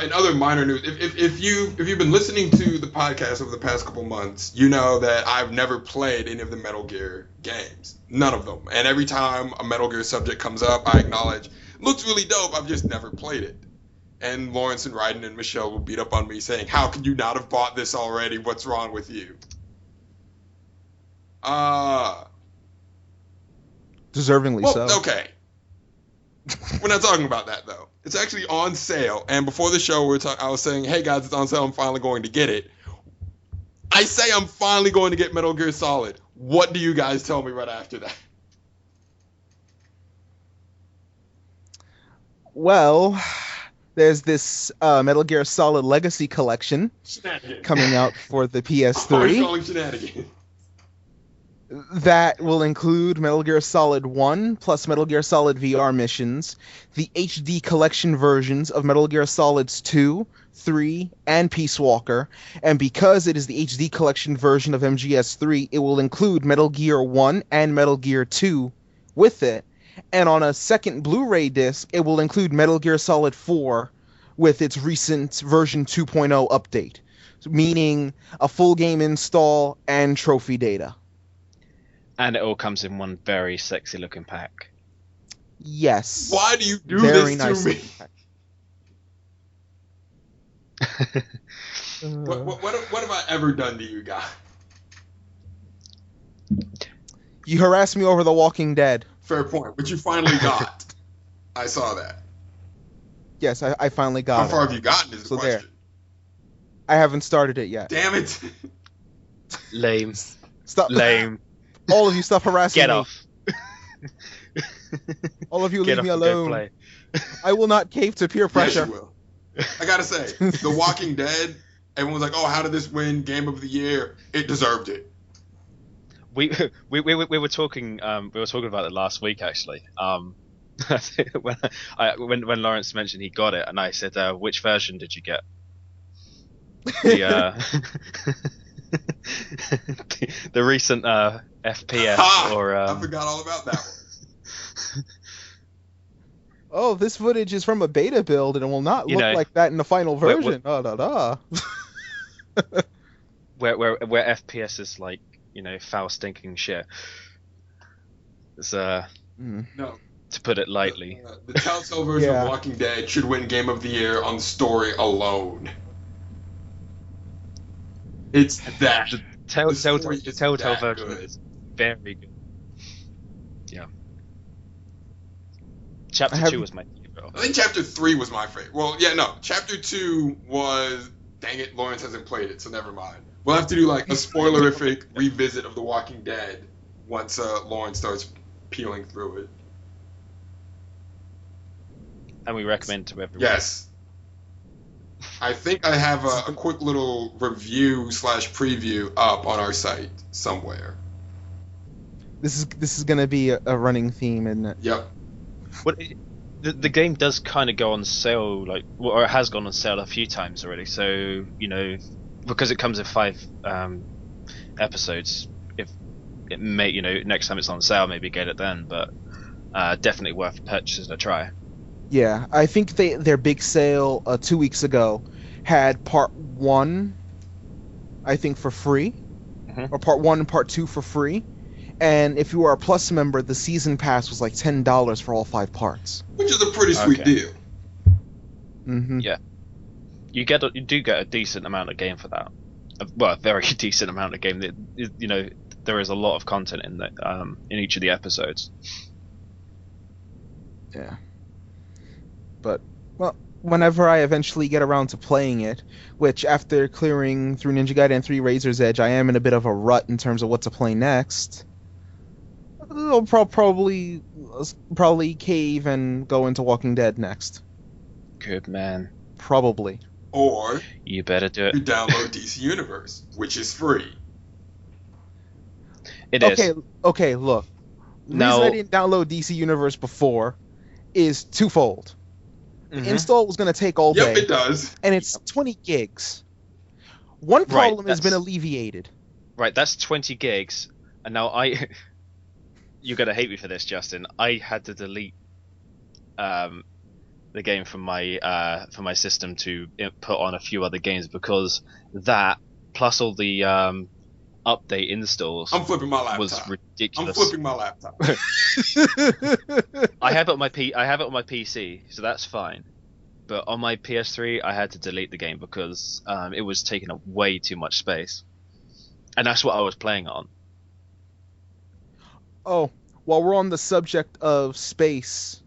In other minor news, if you've been listening to the podcast over the past couple months, you know that I've never played any of the Metal Gear games. None of them. And every time a Metal Gear subject comes up, I acknowledge, looks really dope, I've just never played it. And Lawrence and Ryden and Michelle will beat up on me saying, how could you not have bought this already? What's wrong with you? Deservingly so. Okay. We're not talking about that, though. It's actually on sale. And before the show, I was saying, hey, guys, it's on sale. I'm finally going to get it. I say I'm finally going to get Metal Gear Solid. What do you guys tell me right after that? Well, there's this Metal Gear Solid Legacy Collection coming out for the PS3. I'm calling shenanigans. That will include Metal Gear Solid 1 plus Metal Gear Solid VR missions, the HD collection versions of Metal Gear Solids 2, 3, and Peace Walker, and because it is the HD collection version of MGS3, it will include Metal Gear 1 and Metal Gear 2 with it, and on a second Blu-ray disc, it will include Metal Gear Solid 4 with its recent version 2.0 update, meaning a full game install and trophy data. And it all comes in one very sexy looking pack. Yes. Why do you do Very this nice to me? pack. What have I ever done to you guys? You harassed me over The Walking Dead. Fair point, but you finally got. I saw that. Yes, I finally got How it. far have you gotten is the So there. question. I haven't started it yet. Damn it. Lame. Stop. Lame. All of you stop harassing Get me. off. All of you Get leave me off and go alone. play. I will not cave to peer Yes, pressure. you will. I gotta say, The Walking Dead, everyone was like, oh, how did this win Game of the Year? It deserved it. We were talking about it last week actually. When Lawrence mentioned he got it, and I said, which version did you get? The recent FPS Ha! or I forgot all about that one. oh, this footage is from a beta build and it will not You look know, like that in the final where- version. Oh, da da. where FPS is like, foul stinking shit. It's No. to put it lightly. The Telltale version Yeah. of Walking Dead should win Game of the Year on story alone. It's that. The The story is Telltale that version good. is very good. Yeah. Chapter I have- 2 was my favorite. I think Chapter 3 was my favorite. Well, yeah, no. Chapter 2 was... Dang it, Lawrence hasn't played it, so never mind. We'll have to do like a spoilerific revisit of The Walking Dead once Lawrence starts peeling through it. And we recommend to everyone. Yes. I think I have a quick little review/preview up on our site somewhere. This is gonna be a running theme, isn't it? Yep. But the game does kind of go on sale, or it has gone on sale a few times already. So because it comes in 5 episodes, if it may, next time it's on sale, maybe get it then. But definitely worth purchasing a try. Yeah, I think their big sale 2 weeks ago had part 1, I think, for free, or part 1 and part 2 for free. And if you were a Plus member, the season pass was like $10 for all 5 parts. Which is a pretty sweet deal. Mm-hmm. Yeah. You do get a decent amount of game for that. Well, a very decent amount of game. There is a lot of content in in each of the episodes. Yeah. But, well, whenever I eventually get around to playing it, which after clearing through Ninja Gaiden 3 Razor's Edge, I am in a bit of a rut in terms of what to play next, I'll probably cave and go into Walking Dead next. Good man. Probably. Or You better do you it. download DC Universe, which is free. It is. Okay, look. The reason I didn't download DC Universe before is twofold. The install was going to take all day. Yep, it does. And it's 20 gigs. One problem has been alleviated. Right, that's 20 gigs. And now you're going to hate me for this, Justin. I had to delete the game from my system to put on a few other games because that, plus all the update installs, I'm flipping my laptop. was ridiculous. I'm flipping my laptop. I have it on my PC, so that's fine. But on my PS3, I had to delete the game because it was taking up way too much space, and that's what I was playing on. Oh, while we're on the subject of space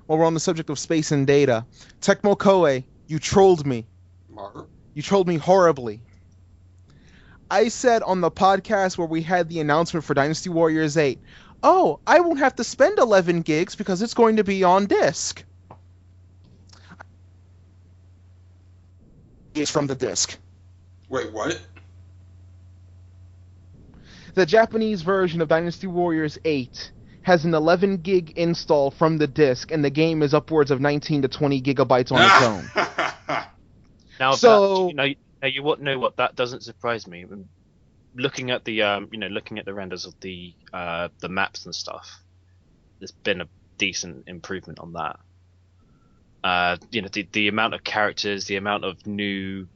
and data, Tecmo Koei, you trolled me. Mark. You trolled me horribly. I said on the podcast where we had the announcement for Dynasty Warriors 8, oh, I won't have to spend 11 gigs because it's going to be on disc. It's from the disc. Wait, what? The Japanese version of Dynasty Warriors 8 has an 11 gig install from the disc, and the game is upwards of 19 to 20 gigabytes on its own. Now, So- you know what? That doesn't surprise me. Looking at the looking at the renders of the maps and stuff, there's been a decent improvement on that. The amount of characters, the amount of new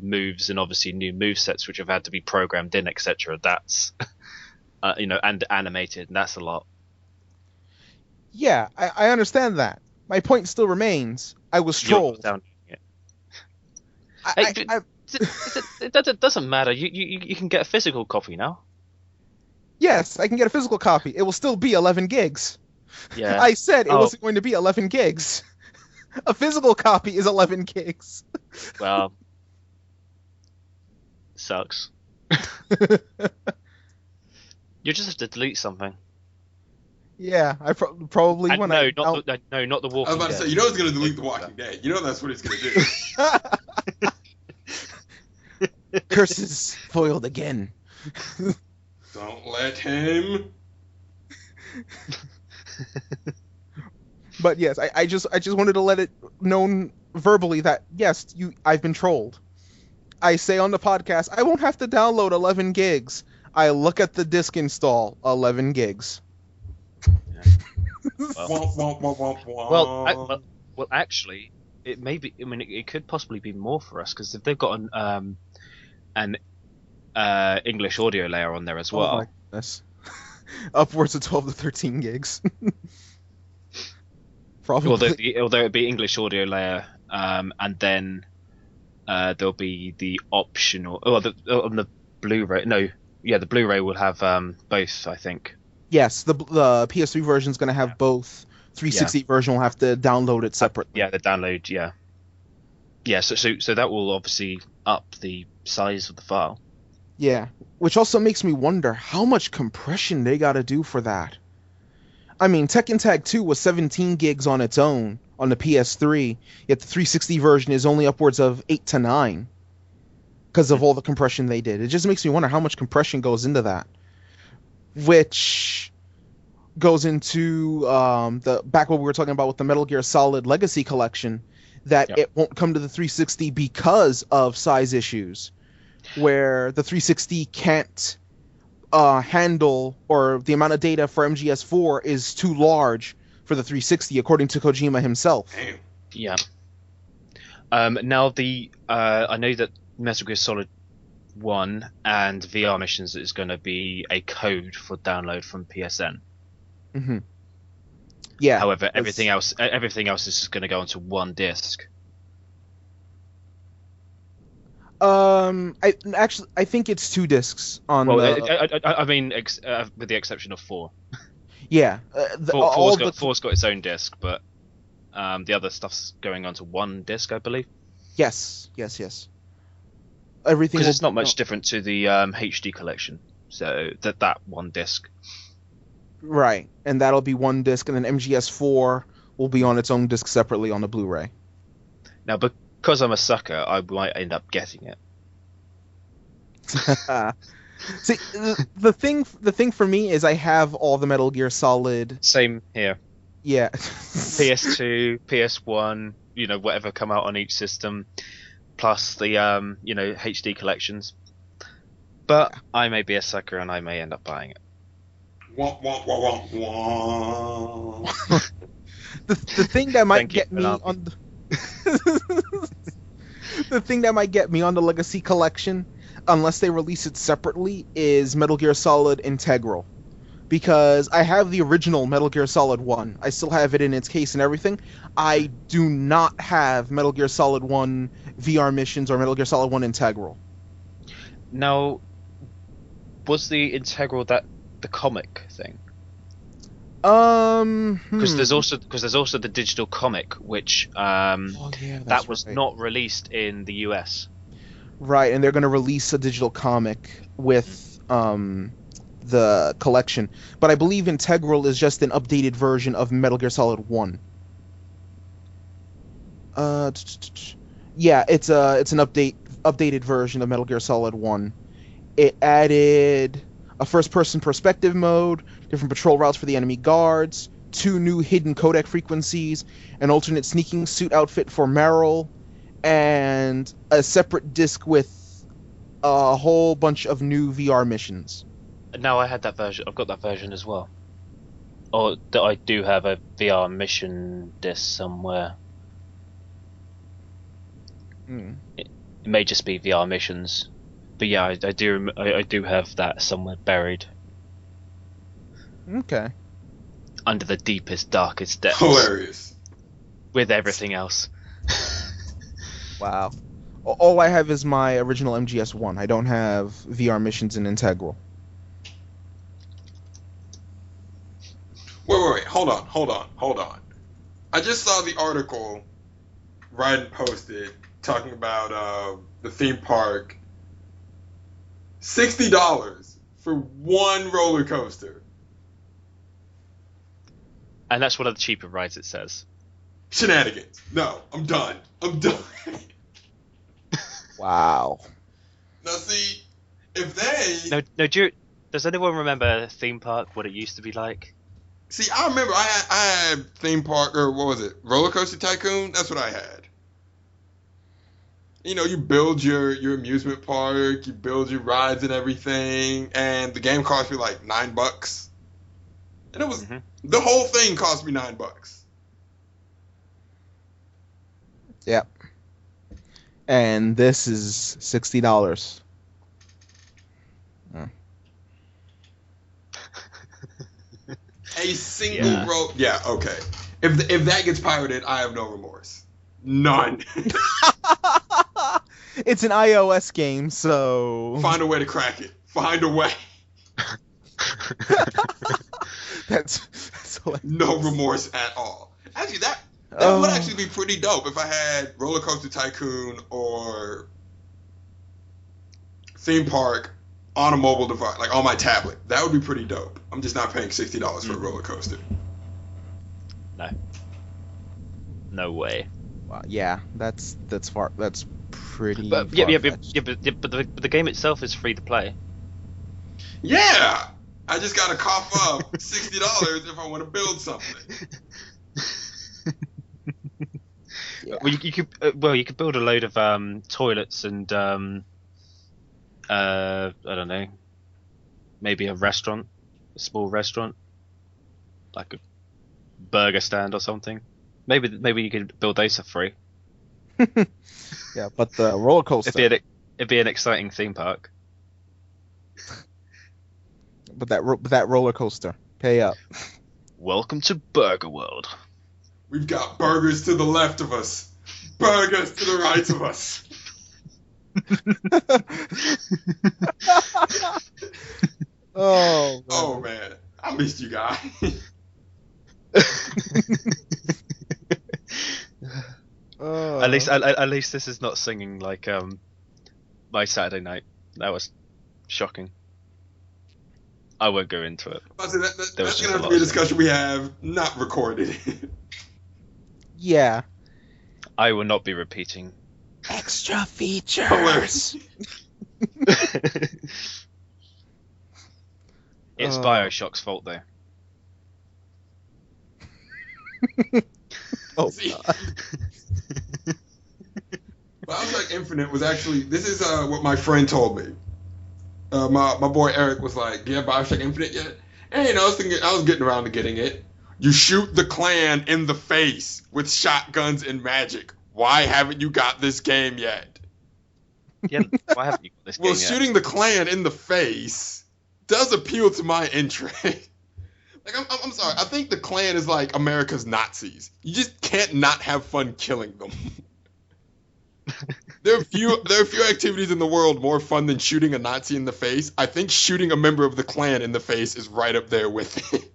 moves, and obviously new movesets which have had to be programmed in, etc. That's and animated, and that's a lot. Yeah, I understand that. My point still remains. I was trolled. It doesn't matter. You can get a physical copy now. Yes, I can get a physical copy. It will still be 11 gigs. Yeah. I said it wasn't going to be 11 gigs. A physical copy is 11 gigs. Well, sucks. You just have to delete something. Yeah, I probably And when no, I not the Walking I was about to Dead. say, you know it's going to delete The Walking Dead. You know that's what it's going to do. Curses foiled again. Don't let him. But yes, I just wanted to let it known verbally that yes, I've been trolled. I say on the podcast, I won't have to download 11 gigs. I look at the disk install, 11 gigs. Well, actually, it may be. I mean, it could possibly be more for us because if they've got an English audio layer on there as well. Oh my goodness. Upwards of 12 to 13 gigs. Probably. Although it'd be English audio layer, and then there'll be the optional. Oh, on the Blu-ray. No, yeah, the Blu-ray will have both, I think. Yes, the PS3 version is going to have both. 360 version will have to download it separately. Yeah, the download. Yeah. So that will obviously up the size of the file. Yeah, which also makes me wonder how much compression they got to do for that. I mean, Tekken Tag 2 was 17 gigs on its own on the PS3, yet the 360 version is only upwards of 8 to 9 because of all the compression they did. It just makes me wonder how much compression goes into that, which goes into the back what we were talking about with the Metal Gear Solid Legacy Collection, that it won't come to the 360 because of size issues, where the 360 can't handle, or the amount of data for MGS4 is too large for the 360, according to Kojima himself. Damn. Yeah. Now I know that Metal Gear Solid 1 and VR missions is going to be a code for download from PSN. Mm-hmm. Yeah. However, everything else is just going to go onto one disc. I think it's 2 discs on. Well, I mean, with the exception of 4. Yeah. Four's got its own disc, but the other stuff's going onto one disc, I believe. Yes. Everything. Because it's not much different to the HD collection, so that one disc. Right, and that'll be one disc, and then MGS4 will be on its own disc separately on the Blu-ray. Now, because I'm a sucker, I might end up getting it. See, the thing for me is I have all the Metal Gear Solid. Same here. Yeah. PS2, PS1, whatever come out on each system, plus the HD collections. But I may be a sucker, and I may end up buying it. Wah, wah, wah, wah, wah. The thing that might get me on the thing that might get me on the Legacy Collection, unless they release it separately, is Metal Gear Solid Integral, because I have the original Metal Gear Solid 1. I still have it in its case and everything. I do not have Metal Gear Solid 1 VR missions or Metal Gear Solid 1 Integral. Now, was the Integral the comic thing? Because there's also the digital comic, which that was not released in the US. Right, and they're going to release a digital comic with the collection, but I believe Integral is just an updated version of Metal Gear Solid 1. Yeah, it's an updated version of Metal Gear Solid 1. It added a first-person perspective mode, different patrol routes for the enemy guards, 2 new hidden codec frequencies, an alternate sneaking suit outfit for Meryl, and a separate disc with a whole bunch of new VR missions. Now I had that version. I've got that version as well. Or that I do have a VR mission disc somewhere. It may just be VR missions. But yeah, I do have that somewhere buried. Okay. Under the deepest, darkest depths. Hilarious. With everything else. Wow. All I have is my original MGS1. I don't have VR missions in Integral. Wait. Hold on. I just saw the article Ryan posted talking about the theme park. $60 for one roller coaster. And that's one of the cheaper rides, it says. Shenanigans. No, I'm done. Wow. Now see, if they... No, does anyone remember theme park, what it used to be like? See, I remember I had theme park, or what was it? Roller Coaster Tycoon? That's what I had. You build your amusement park, you build your rides and everything, and the game cost me like $9. And it was the whole thing cost me $9. Yep. And this is $60. A single yeah, okay. If that gets pirated, I have no remorse. None. It's an iOS game, so find a way to crack it. Find a way. That's no remorse at all. Actually, that would actually be pretty dope if I had Roller Coaster Tycoon or Theme Park on a mobile device, like on my tablet. That would be pretty dope. I'm just not paying $60 for a roller coaster. No. No way. Yeah, that's pretty. But but the game itself is free to play. Yeah, I just gotta cough up $60 if I want to build something. Yeah. Well, you could build a load of toilets and I don't know, maybe a restaurant, a small restaurant, like a burger stand or something. Maybe you could build those for free. Yeah, but the roller coaster. It'd be an exciting theme park. But that roller coaster, pay up. Welcome to Burger World. We've got burgers to the left of us, burgers to the right of us. Oh man, I missed you guys. At least this is not singing like my Saturday night. That was shocking. I won't go into it. That's gonna have to be a discussion we have not recorded. Yeah. I will not be repeating. Extra features. It's BioShock's fault though. BioShock Infinite was actually, this is what my friend told me. My boy Eric was like, "Yeah, BioShock Infinite yet?" And I was getting around to getting it. You shoot the Klan in the face with shotguns and magic. Why haven't you got this game yet? Yeah, why haven't you got this game yet? Shooting the Klan in the face does appeal to my interest. Like, I'm sorry. I think the Klan is like America's Nazis. You just can't not have fun killing them. There are few activities in the world more fun than shooting a Nazi in the face. I think shooting a member of the Klan in the face is right up there with it.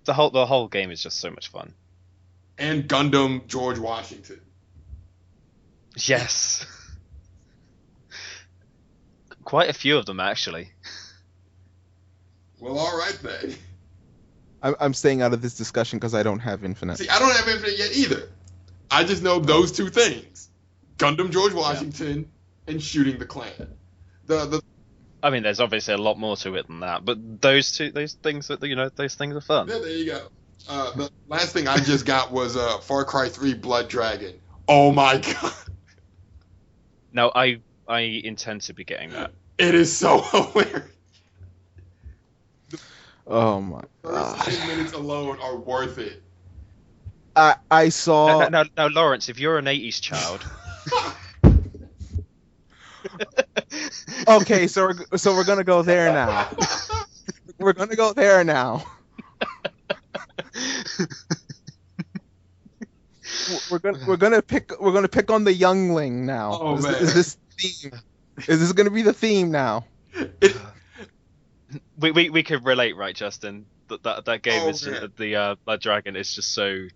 The whole game is just so much fun. And Gundam George Washington. Yes. Quite a few of them, actually. Well, all right then. I'm staying out of this discussion because I don't have Infinite. See, I don't have Infinite yet either. I just know those two things: Gundam George Washington and shooting the Klan. I mean, there's obviously a lot more to it than that, but those things are fun. Yeah, there you go. The last thing I just got was Far Cry 3 Blood Dragon. Oh my god! No, I intend to be getting that. It is so hilarious. Oh my god! First 10 minutes alone are worth it. I saw. Now, Lawrence, if you're an '80s child. Okay, so we're gonna go there now. We're gonna go there now. We're gonna pick on the youngling now. Oh, man. Is this theme? Is this gonna be the theme now? We could relate, right, Justin? That game is just, the Blood Dragon is just so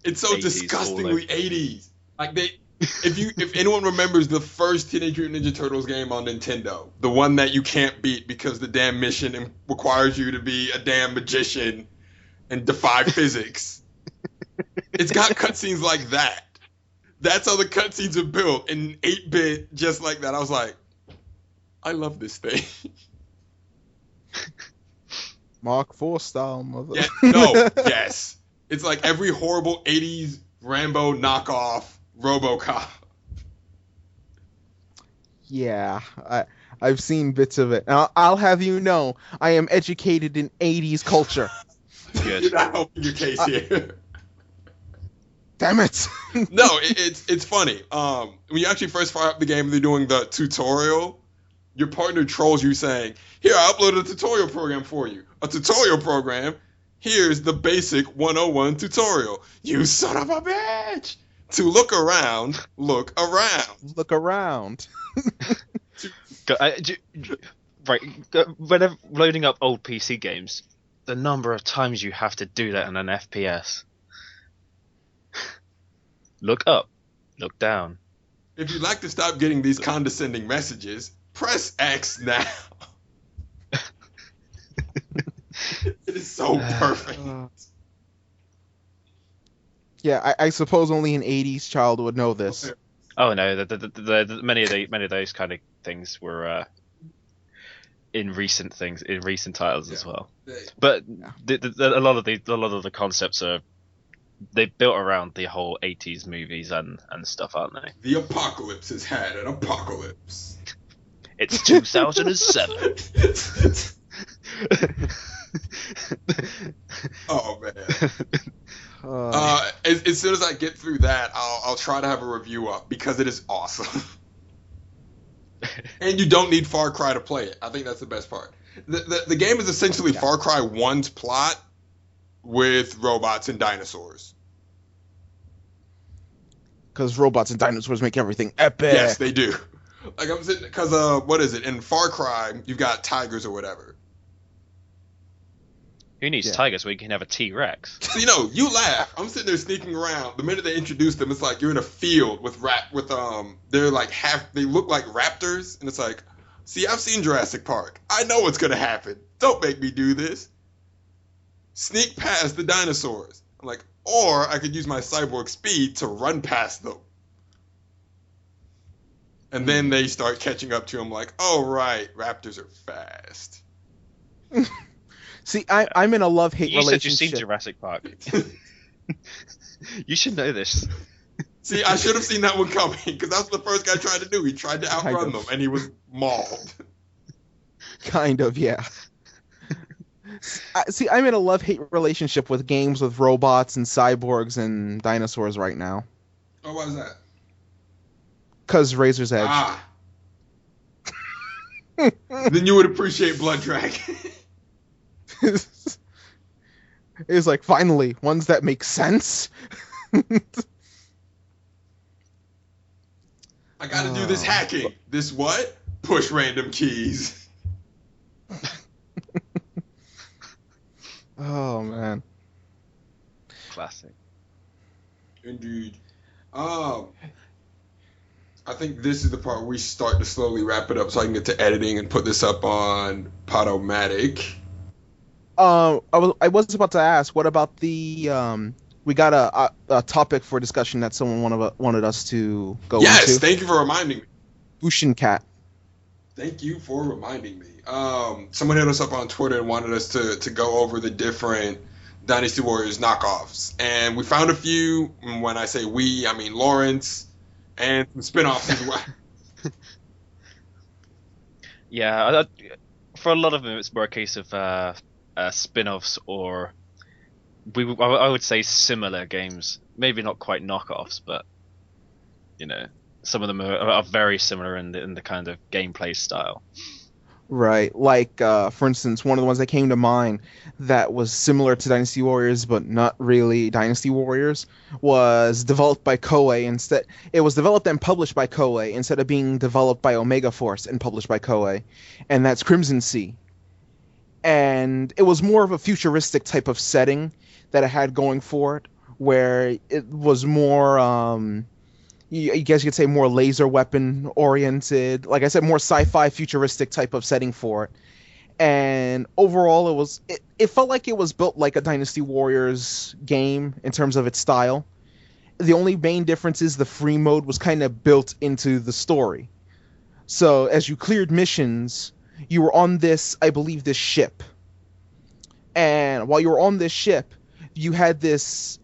it's so disgustingly 80s. Like if anyone remembers the first Teenage Mutant Ninja Turtles game on Nintendo, the one that you can't beat because the damn mission requires you to be a damn magician and defy physics. It's got cutscenes like that. That's how the cutscenes are built in 8-bit, just like that. I was like, I love this thing. Mark IV style, mother. Yeah, no, yes. It's like every horrible 80s Rambo knockoff RoboCop. Yeah, I've seen bits of it. I'll have you know, I am educated in 80s culture. Good. You're not helping your case here. Damn it! No, it's funny. When you actually first fire up the game and they're doing the tutorial, your partner trolls you saying, "Here, I uploaded a tutorial program for you. A tutorial program. Here's the basic 101 tutorial. You son of a bitch! To look around, look around. Look around. Right, whenever loading up old PC games, the number of times you have to do that in an FPS. Look up, look down. If you'd like to stop getting these condescending messages, press X now." It is so perfect. Yeah, I suppose only an 80s child would know this. Oh no, many of those kind of things were in recent titles as well. But a lot of the concepts are they built around the whole 80s movies and stuff, aren't they? The apocalypse has had an apocalypse. It's 2007. Oh man. As soon as I get through that, I'll try to have a review up because it is awesome. And you don't need Far Cry to play it. I think that's the best part. The game is essentially Far Cry 1's plot with robots and dinosaurs. Because robots and dinosaurs make everything epic. Yes, they do. Like I'm sitting, because what is it? In Far Cry, you've got tigers or whatever. Who needs tigers when you can have a T-Rex? So, you laugh. I'm sitting there sneaking around. The minute they introduce them, it's like you're in a field with they're like they look like raptors, and it's like, see, I've seen Jurassic Park. I know what's gonna happen. Don't make me do this. Sneak past the dinosaurs. I'm like, or I could use my cyborg speed to run past them. And then they start catching up to him like, oh, right, raptors are fast. See, I'm in a love-hate relationship. You said you've seen Jurassic Park. You should know this. See, I should have seen that one coming, because that's what the first guy tried to do. He tried to outrun them, and he was mauled. Kind of, yeah. See, I'm in a love-hate relationship with games with robots and cyborgs and dinosaurs right now. Oh, why is that? Because Razor's Edge. Ah. Then you would appreciate Blood Dragon. It was like, finally, ones that make sense. I gotta do this hacking. This what? Push random keys. Oh, man. Classic. Indeed. I think this is the part where we start to slowly wrap it up so I can get to editing and put this up on Podomatic. I was about to ask, what about the we got a topic for discussion that someone wanted us to go into. Yes, thank you for reminding me. Bushin Cat. Thank you for reminding me. Someone hit us up on Twitter and wanted us to go over the different Dynasty Warriors knockoffs, and we found a few. When I say we, I mean Lawrence and some spinoffs as well. Yeah, for a lot of them, it's more a case of spin-offs or I would say similar games. Maybe not quite knockoffs, but some of them are very similar in the kind of gameplay style. Right, like for instance, one of the ones that came to mind that was similar to Dynasty Warriors but not really Dynasty Warriors was developed by Koei. Instead, it was developed and published by Koei instead of being developed by Omega Force and published by Koei, and that's Crimson Sea. And it was more of a futuristic type of setting that it had going for it, where it was more I guess you could say more laser weapon oriented. Like I said, more sci-fi futuristic type of setting for it. And overall, it felt like it was built like a Dynasty Warriors game in terms of its style. The only main difference is the free mode was kind of built into the story. So as you cleared missions, you were on this, I believe, this ship. And while you were on this ship, you had this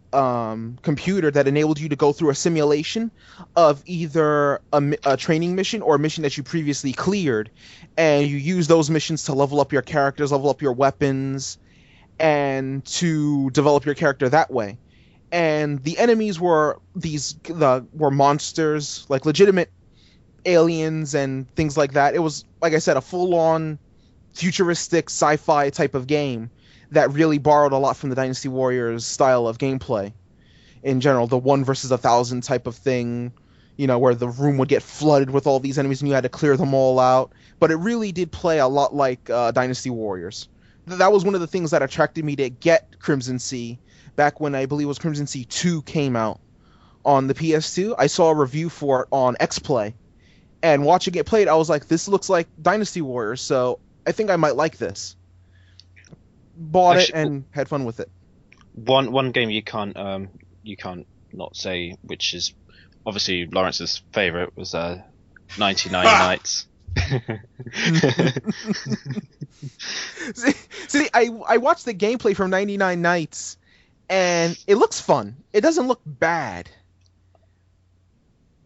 computer that enabled you to go through a simulation of either a training mission or a mission that you previously cleared, and you use those missions to level up your characters, level up your weapons, and to develop your character that way. And the enemies were were monsters, like legitimate aliens and things like that. It was, like I said, a full-on futuristic sci-fi type of game that really borrowed a lot from the Dynasty Warriors style of gameplay in general. The 1 versus 1,000 type of thing, where the room would get flooded with all these enemies and you had to clear them all out. But it really did play a lot like Dynasty Warriors. That was one of the things that attracted me to get Crimson Sea back when I believe it was Crimson Sea 2 came out on the PS2. I saw a review for it on Xplay, and watching it played, I was like, this looks like Dynasty Warriors, so I think I might like this. Bought it and had fun with it. One game you can't not say, which is obviously Lawrence's favorite, was 99 Nights. see, I watched the gameplay from 99 Nights, and it looks fun. It doesn't look bad.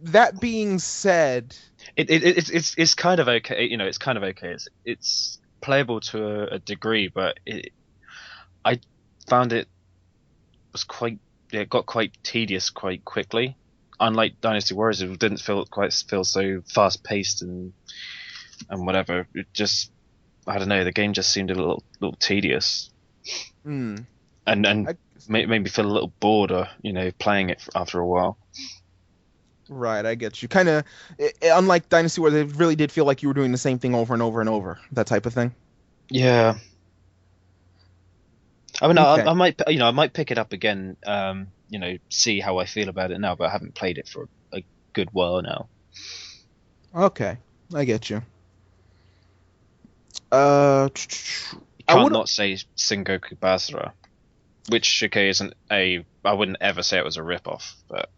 That being said, it's kind of okay. It's kind of okay. It's playable to a degree, but I found it got quite tedious quite quickly. Unlike Dynasty Warriors, it didn't feel so fast paced and whatever. It just, I don't know, the game just seemed a little tedious. And made me feel a little bored, playing it after a while. Right, I get you. Kind of, unlike Dynasty Warriors, it really did feel like you were doing the same thing over and over and over, that type of thing. Yeah. I mean, Okay. I might pick it up again. See how I feel about it now, but I haven't played it for a good while now. Okay, I get you. You can't not say Sengoku Basara, which isn't I wouldn't ever say it was a ripoff, but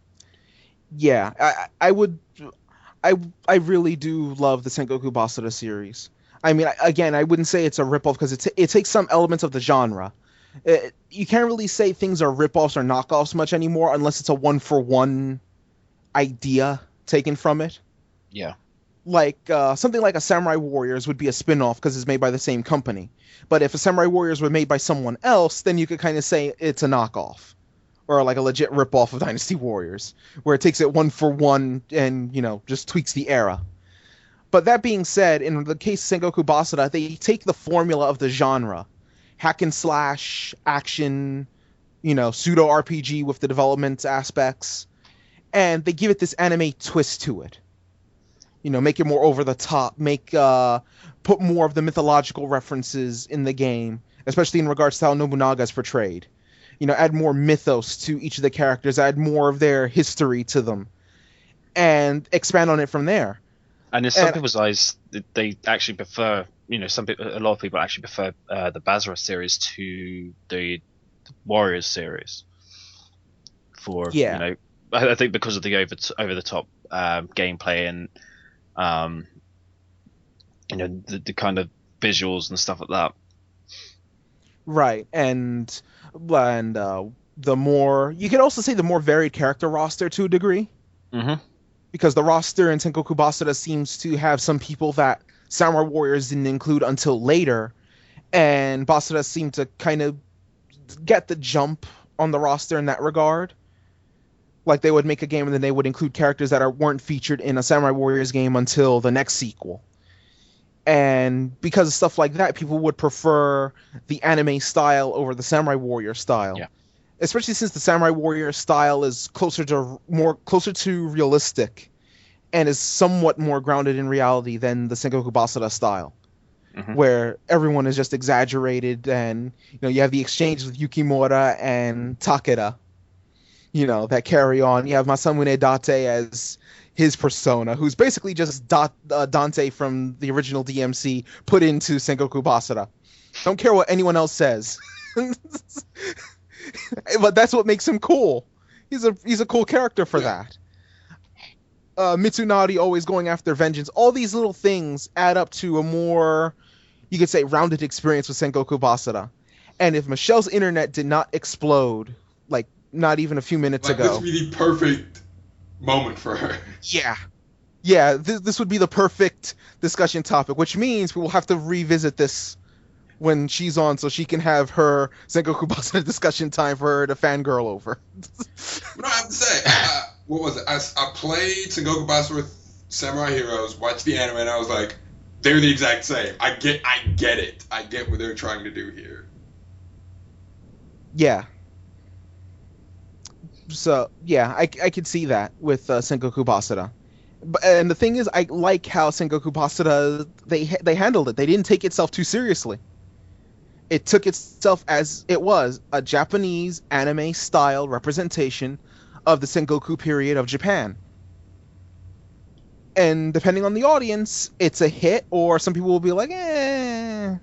yeah, I would. I really do love the Sengoku Basara series. I mean, again, I wouldn't say it's a ripoff because it takes some elements of the genre. You can't really say things are ripoffs or knockoffs much anymore unless it's a one-for-one idea taken from it. yeah. Like something like a Samurai Warriors would be a spin-off because it's made by the same company. But if a Samurai Warriors were made by someone else, then you could kind of say it's a knockoff. Or like a legit ripoff of Dynasty Warriors, where it takes it one for one and, just tweaks the era. But that being said, in the case of Sengoku Basara, they take the formula of the genre, hack and slash, action, pseudo RPG with the development aspects, and they give it this anime twist to it. Make it more over the top, put more of the mythological references in the game, especially in regards to how Nobunaga is portrayed. Add more mythos to each of the characters, add more of their history to them, and expand on it from there. And in some people's eyes, they actually prefer, a lot of people actually prefer the Basara series to the Warriors series. I think because of the over the top gameplay and the kind of visuals and stuff like that. Right, and the more, you could also say the more varied character roster to a degree. Mm-hmm. Because the roster in Sengoku Basara seems to have some people that Samurai Warriors didn't include until later, and Basara seemed to kind of get the jump on the roster in that regard. Like they would make a game and then they would include characters that weren't featured in a Samurai Warriors game until the next sequel. And because of stuff like that, people would prefer the anime style over the Samurai Warrior style. Yeah. Especially since the Samurai Warrior style is closer to realistic and is somewhat more grounded in reality than the Sengoku Basara style. Mm-hmm. Where everyone is just exaggerated and you have the exchanges with Yukimura and Takeda that carry on. You have Masamune Date as his persona, who's basically just Dante from the original DMC put into Sengoku Basara. Don't care what anyone else says. But that's what makes him cool. He's a cool character for that. Mitsunari always going after vengeance. All these little things add up to a more, you could say, rounded experience with Sengoku Basara. And if Michelle's internet did not explode, like not even a few minutes Like, ago. this would be the perfect moment for her. Yeah, this would be the perfect discussion topic, which means we will have to revisit this when she's on so she can have her Sengoku Basara discussion time for her to fangirl over. No, I have to say, what was it? I played Sengoku Basara with Samurai Heroes, watched the anime, and I was like, they're the exact same. I get it. I get what they're trying to do here. Yeah. So, yeah, I could see that with Sengoku Basara. And the thing is, I like how Sengoku Basara, they handled it. They didn't take itself too seriously. It took itself as it was, a Japanese anime-style representation of the Sengoku period of Japan. And depending on the audience, it's a hit, or some people will be like, and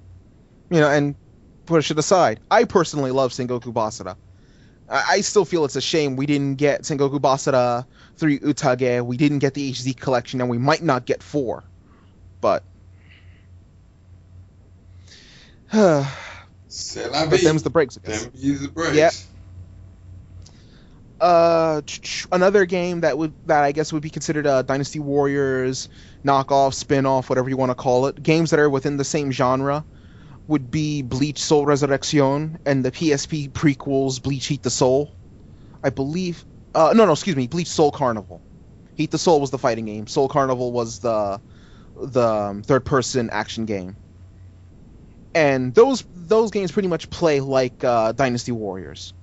push it aside. I personally love Sengoku Basara. I still feel it's a shame we didn't get Sengoku Basara 3 Utage, we didn't get the HD collection, and we might not get 4. But... C'est la vie. But them's the breaks. Them use the breaks. Yep. Another game that I guess would be considered a Dynasty Warriors knockoff, spin-off, whatever you want to call it. Games that are within the same genre would be Bleach Soul Resurrection and the PSP prequels Bleach Heat the Soul. I believe... Bleach Soul Carnival. Heat the Soul was the fighting game. Soul Carnival was the third-person action game. And those games pretty much play like Dynasty Warriors.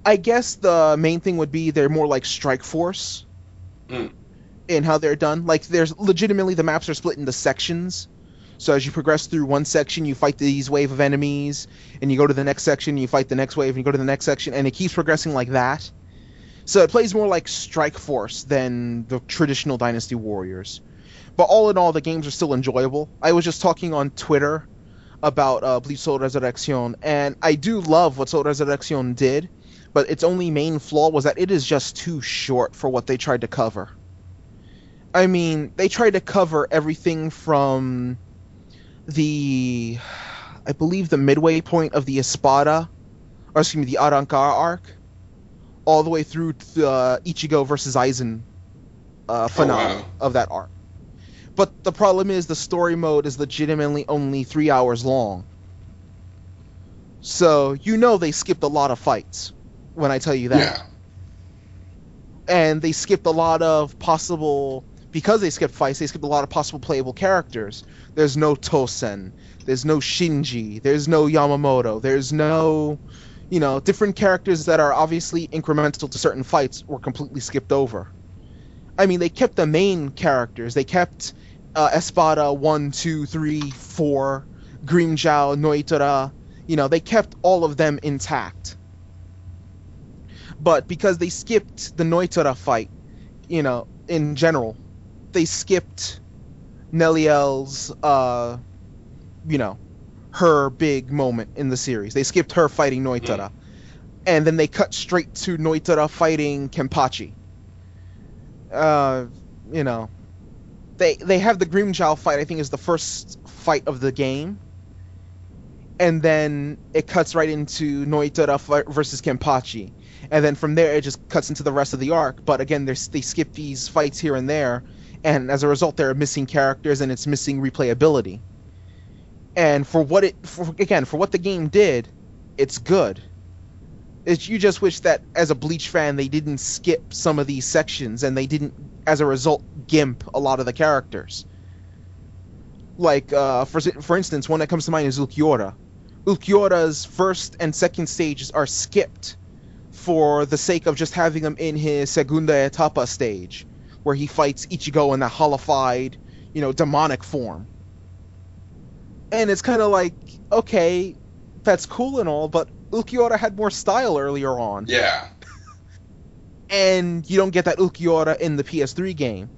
I guess the main thing would be they're more like Strike Force in how they're done. Like, there's legitimately the maps are split into sections. So as you progress through one section, you fight these wave of enemies, and you go to the next section, you fight the next wave, and you go to the next section, and it keeps progressing like that. So it plays more like Strike Force than the traditional Dynasty Warriors. But all in all, the games are still enjoyable. I was just talking on Twitter about Bleach Soul Resurrection, and I do love what Soul Resurrection did, but its only main flaw was that it is just too short for what they tried to cover. I mean, they tried to cover everything from the midway point of the the Arrancar arc, all the way through to Ichigo versus Aizen finale of that arc. But the problem is the story mode is legitimately only 3 hours long. So, they skipped a lot of fights when I tell you that. Yeah. And they skipped a lot of possible... Because they skipped fights, they skipped a lot of possible playable characters. There's no Tosen. There's no Shinji. There's no Yamamoto. There's no... different characters that are obviously incremental to certain fights were completely skipped over. I mean, they kept the main characters. They kept Espada 1, 2, 3, 4, Grimmjow, Noitora. They kept all of them intact. But because they skipped the Noitora fight, in general, they skipped Neliel's, her big moment in the series. They skipped her fighting Noitora. And then they cut straight to Noitora fighting Kenpachi. They have the Grimmjow fight, I think, is the first fight of the game. And then it cuts right into Noitora versus Kenpachi. And then from there, it just cuts into the rest of the arc. But again, they skip these fights here and there. And as a result, there are missing characters and it's missing replayability. And for what the game did, it's good. You just wish that, as a Bleach fan, they didn't skip some of these sections and they didn't, as a result, gimp a lot of the characters. Like, for instance, one that comes to mind is Ulquiorra. Ulquiorra's first and second stages are skipped for the sake of just having him in his Segunda Etapa stage, where he fights Ichigo in a holified, demonic form. And it's kind of like, okay, that's cool and all, but Ulquiorra had more style earlier on. Yeah. And you don't get that Ulquiorra in the PS3 game.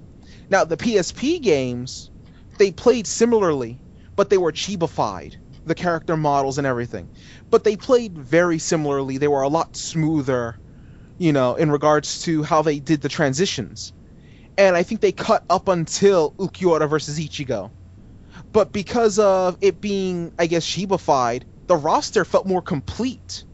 Now, the PSP games, they played similarly, but they were chibified, the character models and everything. But they played very similarly. They were a lot smoother, in regards to how they did the transitions. And I think they cut up until Ulquiorra versus Ichigo. But because of it being, I guess, chibified, the roster felt more complete.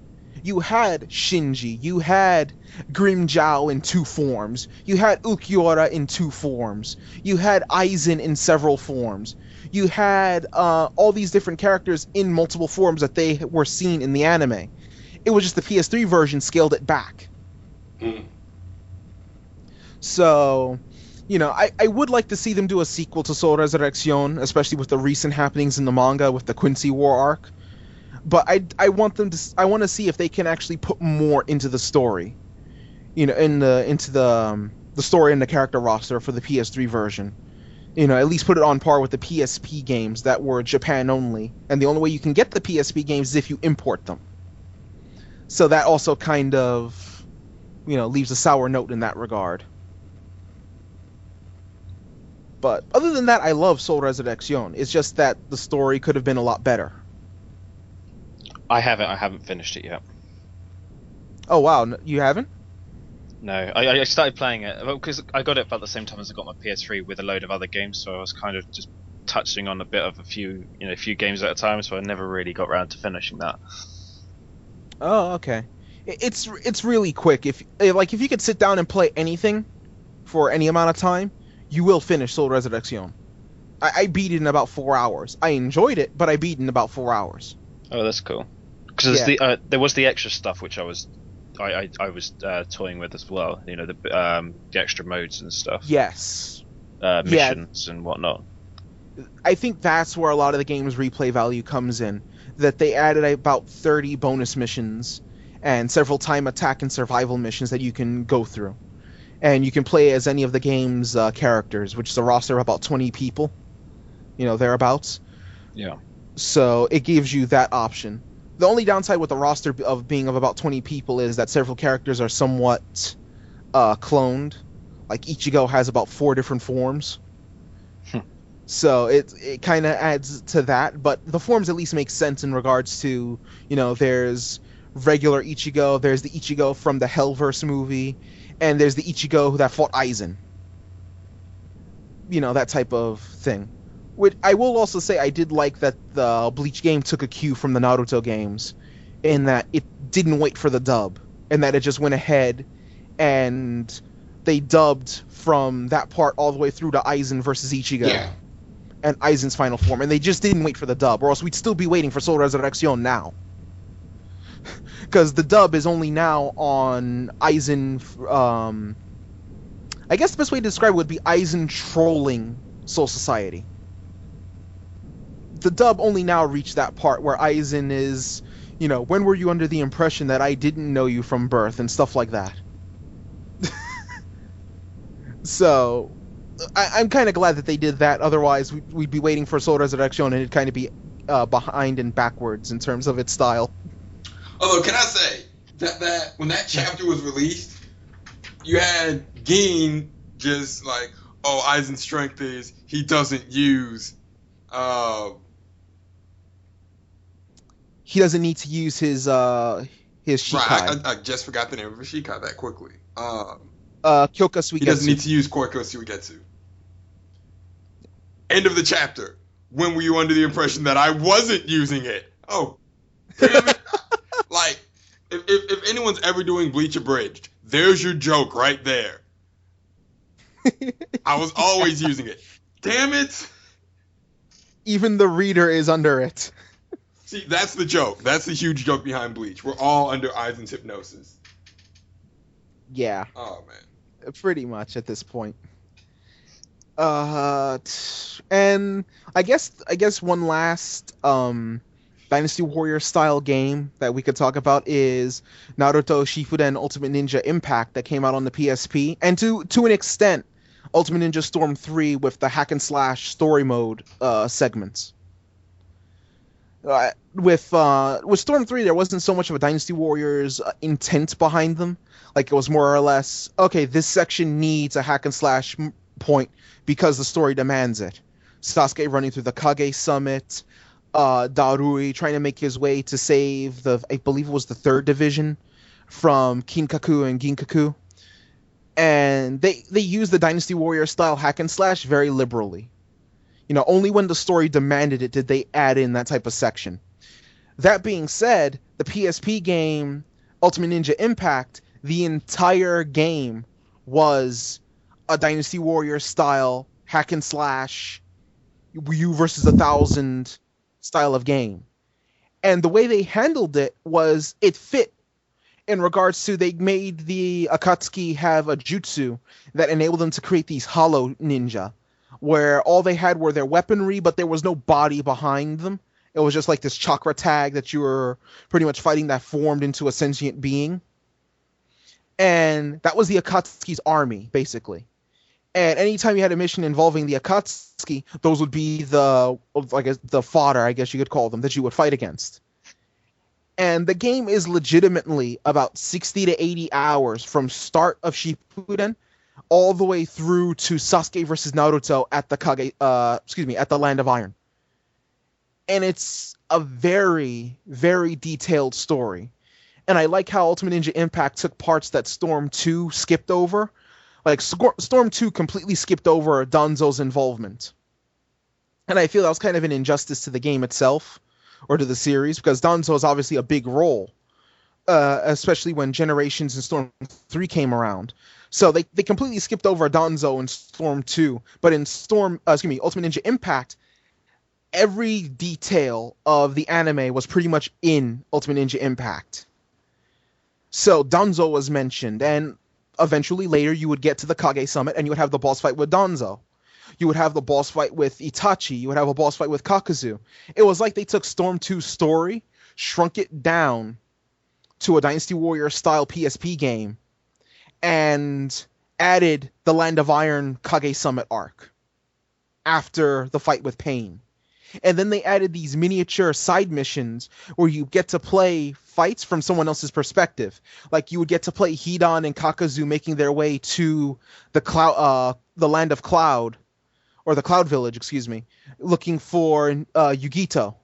You had Shinji, you had Grimmjow in 2 forms, you had Ukiura in 2 forms, you had Aizen in several forms, you had all these different characters in multiple forms that they were seen in the anime. It was just the PS3 version scaled it back. So, I would like to see them do a sequel to Soul Resurrection, especially with the recent happenings in the manga with the Quincy War arc. But I want to see if they can actually put more into the story, into the story and the character roster for the PS3 version. At least put it on par with the PSP games that were Japan only, and the only way you can get the PSP games is if you import them. So that also kind of, leaves a sour note in that regard. But other than that, I love Soul Resurrection. It's just that the story could have been a lot better. I haven't finished it yet. Oh wow, you haven't? No, I started playing it because I got it about the same time as I got my PS3 with a load of other games, so I was kind of just touching on a bit of a few games at a time, so I never really got around to finishing that. Oh, okay. It's really quick. If you could sit down and play anything for any amount of time, you will finish Soul Resurrection. I beat it in about 4 hours. I enjoyed it, but I beat it in about 4 hours. Oh, that's cool. Because there was the extra stuff which I was toying with as well. The extra modes and stuff. Yes. Missions and whatnot. I think that's where a lot of the game's replay value comes in. That they added about 30 bonus missions and several time attack and survival missions that you can go through. And you can play as any of the game's characters, which is a roster of about 20 people. Thereabouts. Yeah. So it gives you that option. The only downside with the roster of being of about 20 people is that several characters are somewhat cloned. Like Ichigo has about 4 different forms. So it kind of adds to that, but the forms at least make sense in regards to, there's regular Ichigo, there's the Ichigo from the Hellverse movie, and there's the Ichigo that fought Aizen. That type of thing. Which I will also say I did like that the Bleach game took a cue from the Naruto games, in that it didn't wait for the dub, and that it just went ahead and they dubbed from that part all the way through to Aizen versus Ichigo. Yeah. And Aizen's final form, and they just didn't wait for the dub, or else we'd still be waiting for Soul Resurrection now. Because the dub is only now on Aizen. I guess the best way to describe it would be Aizen trolling Soul Society. The dub only now reached that part where Aizen is, when were you under the impression that I didn't know you from birth, and stuff like that. So, I'm kind of glad that they did that. Otherwise, we'd be waiting for Soul Resurrection, and it'd kind of be behind and backwards in terms of its style. Although, can I say that when that chapter was released, you had Gin just like, oh, Aizen's strength is he doesn't use. He doesn't need to use his Shikai. Right, I just forgot the name of his Shikai that quickly. Kyoka Suigetsu. He doesn't need to use Kyoka Suigetsu. End of the chapter. When were you under the impression that I wasn't using it? Oh, damn it. Like, if anyone's ever doing Bleach Abridged, there's your joke right there. I was always using it. Damn it. Even the reader is under it. See, that's the joke. That's the huge joke behind Bleach. We're all under Aizen's hypnosis. Yeah. Oh, man. Pretty much at this point. And I guess one last Dynasty Warrior style game that we could talk about is Naruto Shippuden Ultimate Ninja Impact that came out on the PSP, and to an extent Ultimate Ninja Storm 3 with the hack and slash story mode segments. With Storm 3 there wasn't so much of a Dynasty Warriors intent behind them. Like, it was more or less, okay, this section needs a hack and slash point because the story demands it. Sasuke running through the Kage Summit, Darui trying to make his way to save I believe it was the 3rd division from Kinkaku and Ginkaku. And they used the Dynasty Warrior style hack and slash very liberally. Only when the story demanded it did they add in that type of section. That being said, the PSP game Ultimate Ninja Impact, the entire game was a Dynasty Warriors style hack and slash, you versus 1,000 style of game. And the way they handled it was it fit in regards to they made the Akatsuki have a jutsu that enabled them to create these hollow ninja, where all they had were their weaponry, but there was no body behind them. It was just like this chakra tag that you were pretty much fighting that formed into a sentient being. And that was the Akatsuki's army, basically. And anytime you had a mission involving the Akatsuki, those would be the fodder, I guess you could call them, that you would fight against. And the game is legitimately about 60 to 80 hours from start of Shippuden all the way through to Sasuke versus Naruto at at the Land of Iron. And it's a very, very detailed story. And I like how Ultimate Ninja Impact took parts that Storm 2 skipped over. Like, Storm 2 completely skipped over Danzo's involvement. And I feel that was kind of an injustice to the game itself, or to the series, because Danzo is obviously a big role, especially when Generations and Storm 3 came around. So they completely skipped over Danzo in Storm 2. But in Ultimate Ninja Impact, every detail of the anime was pretty much in Ultimate Ninja Impact. So Danzo was mentioned, and eventually later you would get to the Kage Summit and you would have the boss fight with Danzo. You would have the boss fight with Itachi. You would have a boss fight with Kakuzu. It was like they took Storm 2's story, shrunk it down to a Dynasty Warrior style PSP game, and added the Land of Iron Kage Summit arc after the fight with Pain. And then they added these miniature side missions where you get to play fights from someone else's perspective. Like you would get to play Hidan and Kakuzu making their way to the Land of Cloud, or the Cloud Village, looking for Yugito.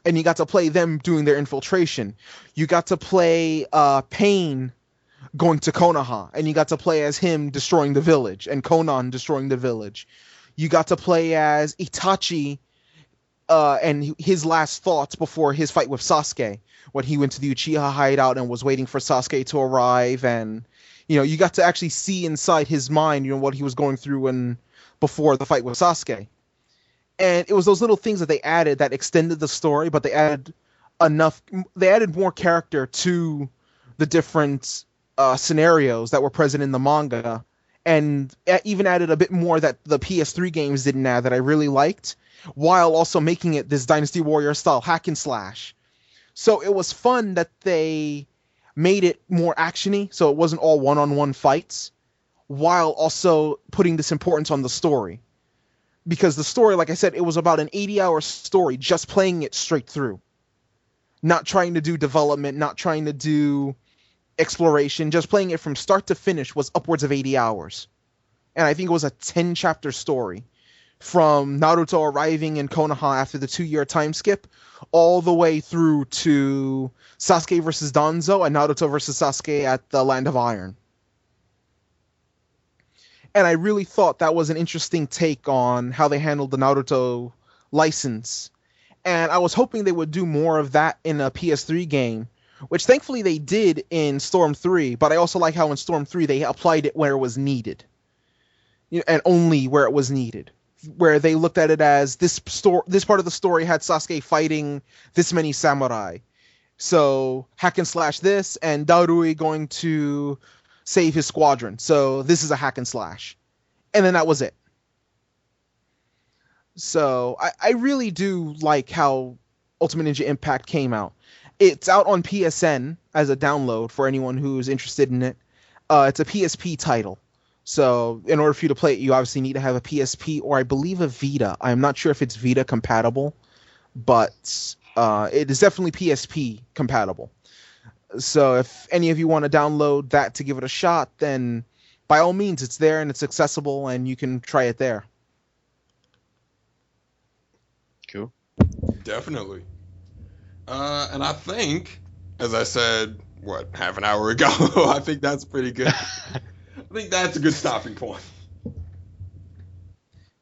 And you got to play them doing their infiltration. You got to play Pain going to Konoha, and you got to play as him destroying the village, and Konan destroying the village. You got to play as Itachi and his last thoughts before his fight with Sasuke, when he went to the Uchiha hideout and was waiting for Sasuke to arrive, and you got to actually see inside his mind, what he was going through before the fight with Sasuke. And it was those little things that they added that extended the story, but they added more character to the different scenarios that were present in the manga, and even added a bit more that the PS3 games didn't add that I really liked, while also making it this Dynasty Warrior style hack and slash. So it was fun that they made it more actiony, so it wasn't all one-on-one fights, while also putting this importance on the story. Because the story, like I said, it was about an 80-hour story, just playing it straight through. Not trying to do development, not trying to do exploration, just playing it from start to finish was upwards of 80 hours. And I think it was a 10-chapter story. From Naruto arriving in Konoha after the 2-year time skip, all the way through to Sasuke versus Danzo and Naruto versus Sasuke at the Land of Iron. And I really thought that was an interesting take on how they handled the Naruto license. And I was hoping they would do more of that in a PS3 game, which thankfully they did in Storm 3, but I also like how in Storm 3 they applied it where it was needed. And only where it was needed. Where they looked at it as this part of the story had Sasuke fighting this many samurai. So hack and slash this, and Darui going to save his squadron. So this is a hack and slash. And then that was it. So I really do like how Ultimate Ninja Impact came out. It's out on PSN as a download for anyone who's interested in it. It's a PSP title. So in order for you to play it, you obviously need to have a PSP or I believe a Vita. I'm not sure if it's Vita compatible, but it is definitely PSP compatible. So if any of you want to download that to give it a shot, then by all means, it's there and it's accessible and you can try it there. Cool. Definitely. And I think, as I said, half an hour ago, I think that's pretty good. I think that's a good stopping point.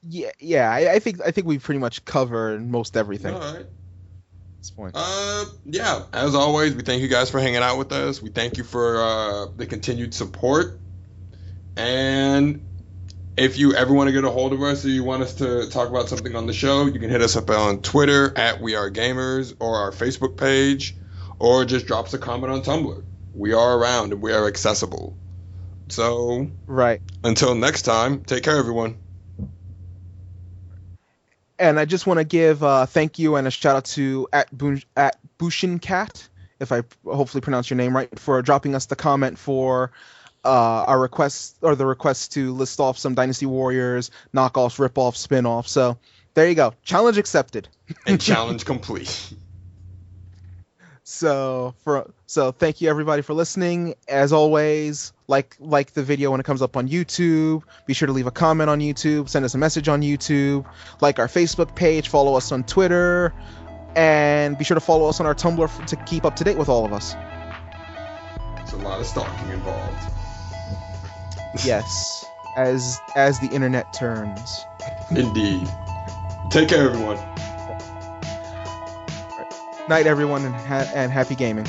Yeah. I think we pretty much covered most everything. All right. this point. Yeah. As always, we thank you guys for hanging out with us. We thank you for the continued support. And if you ever want to get a hold of us or you want us to talk about something on the show, you can hit us up on Twitter at We Are Gamers or our Facebook page, or just drop us a comment on Tumblr. We are around and we are accessible. So, right. Until next time, take care, everyone. And I just want to give thank you and a shout out to at Bushincat, if I hopefully pronounce your name right, for dropping us the comment for our request, or the request to list off some Dynasty Warriors knockoffs, rip-offs, spin-offs. So there you go. Challenge accepted. And challenge complete. So thank you everybody for listening. As always, like the video when it comes up on YouTube. Be sure to leave a comment on YouTube. Send us a message on YouTube. Like our Facebook page. Follow us on Twitter. And be sure to follow us on our Tumblr to keep up to date with all of us. There's a lot of stalking involved. Yes, as the internet turns. Indeed. Take care, everyone. Night, everyone, and happy gaming.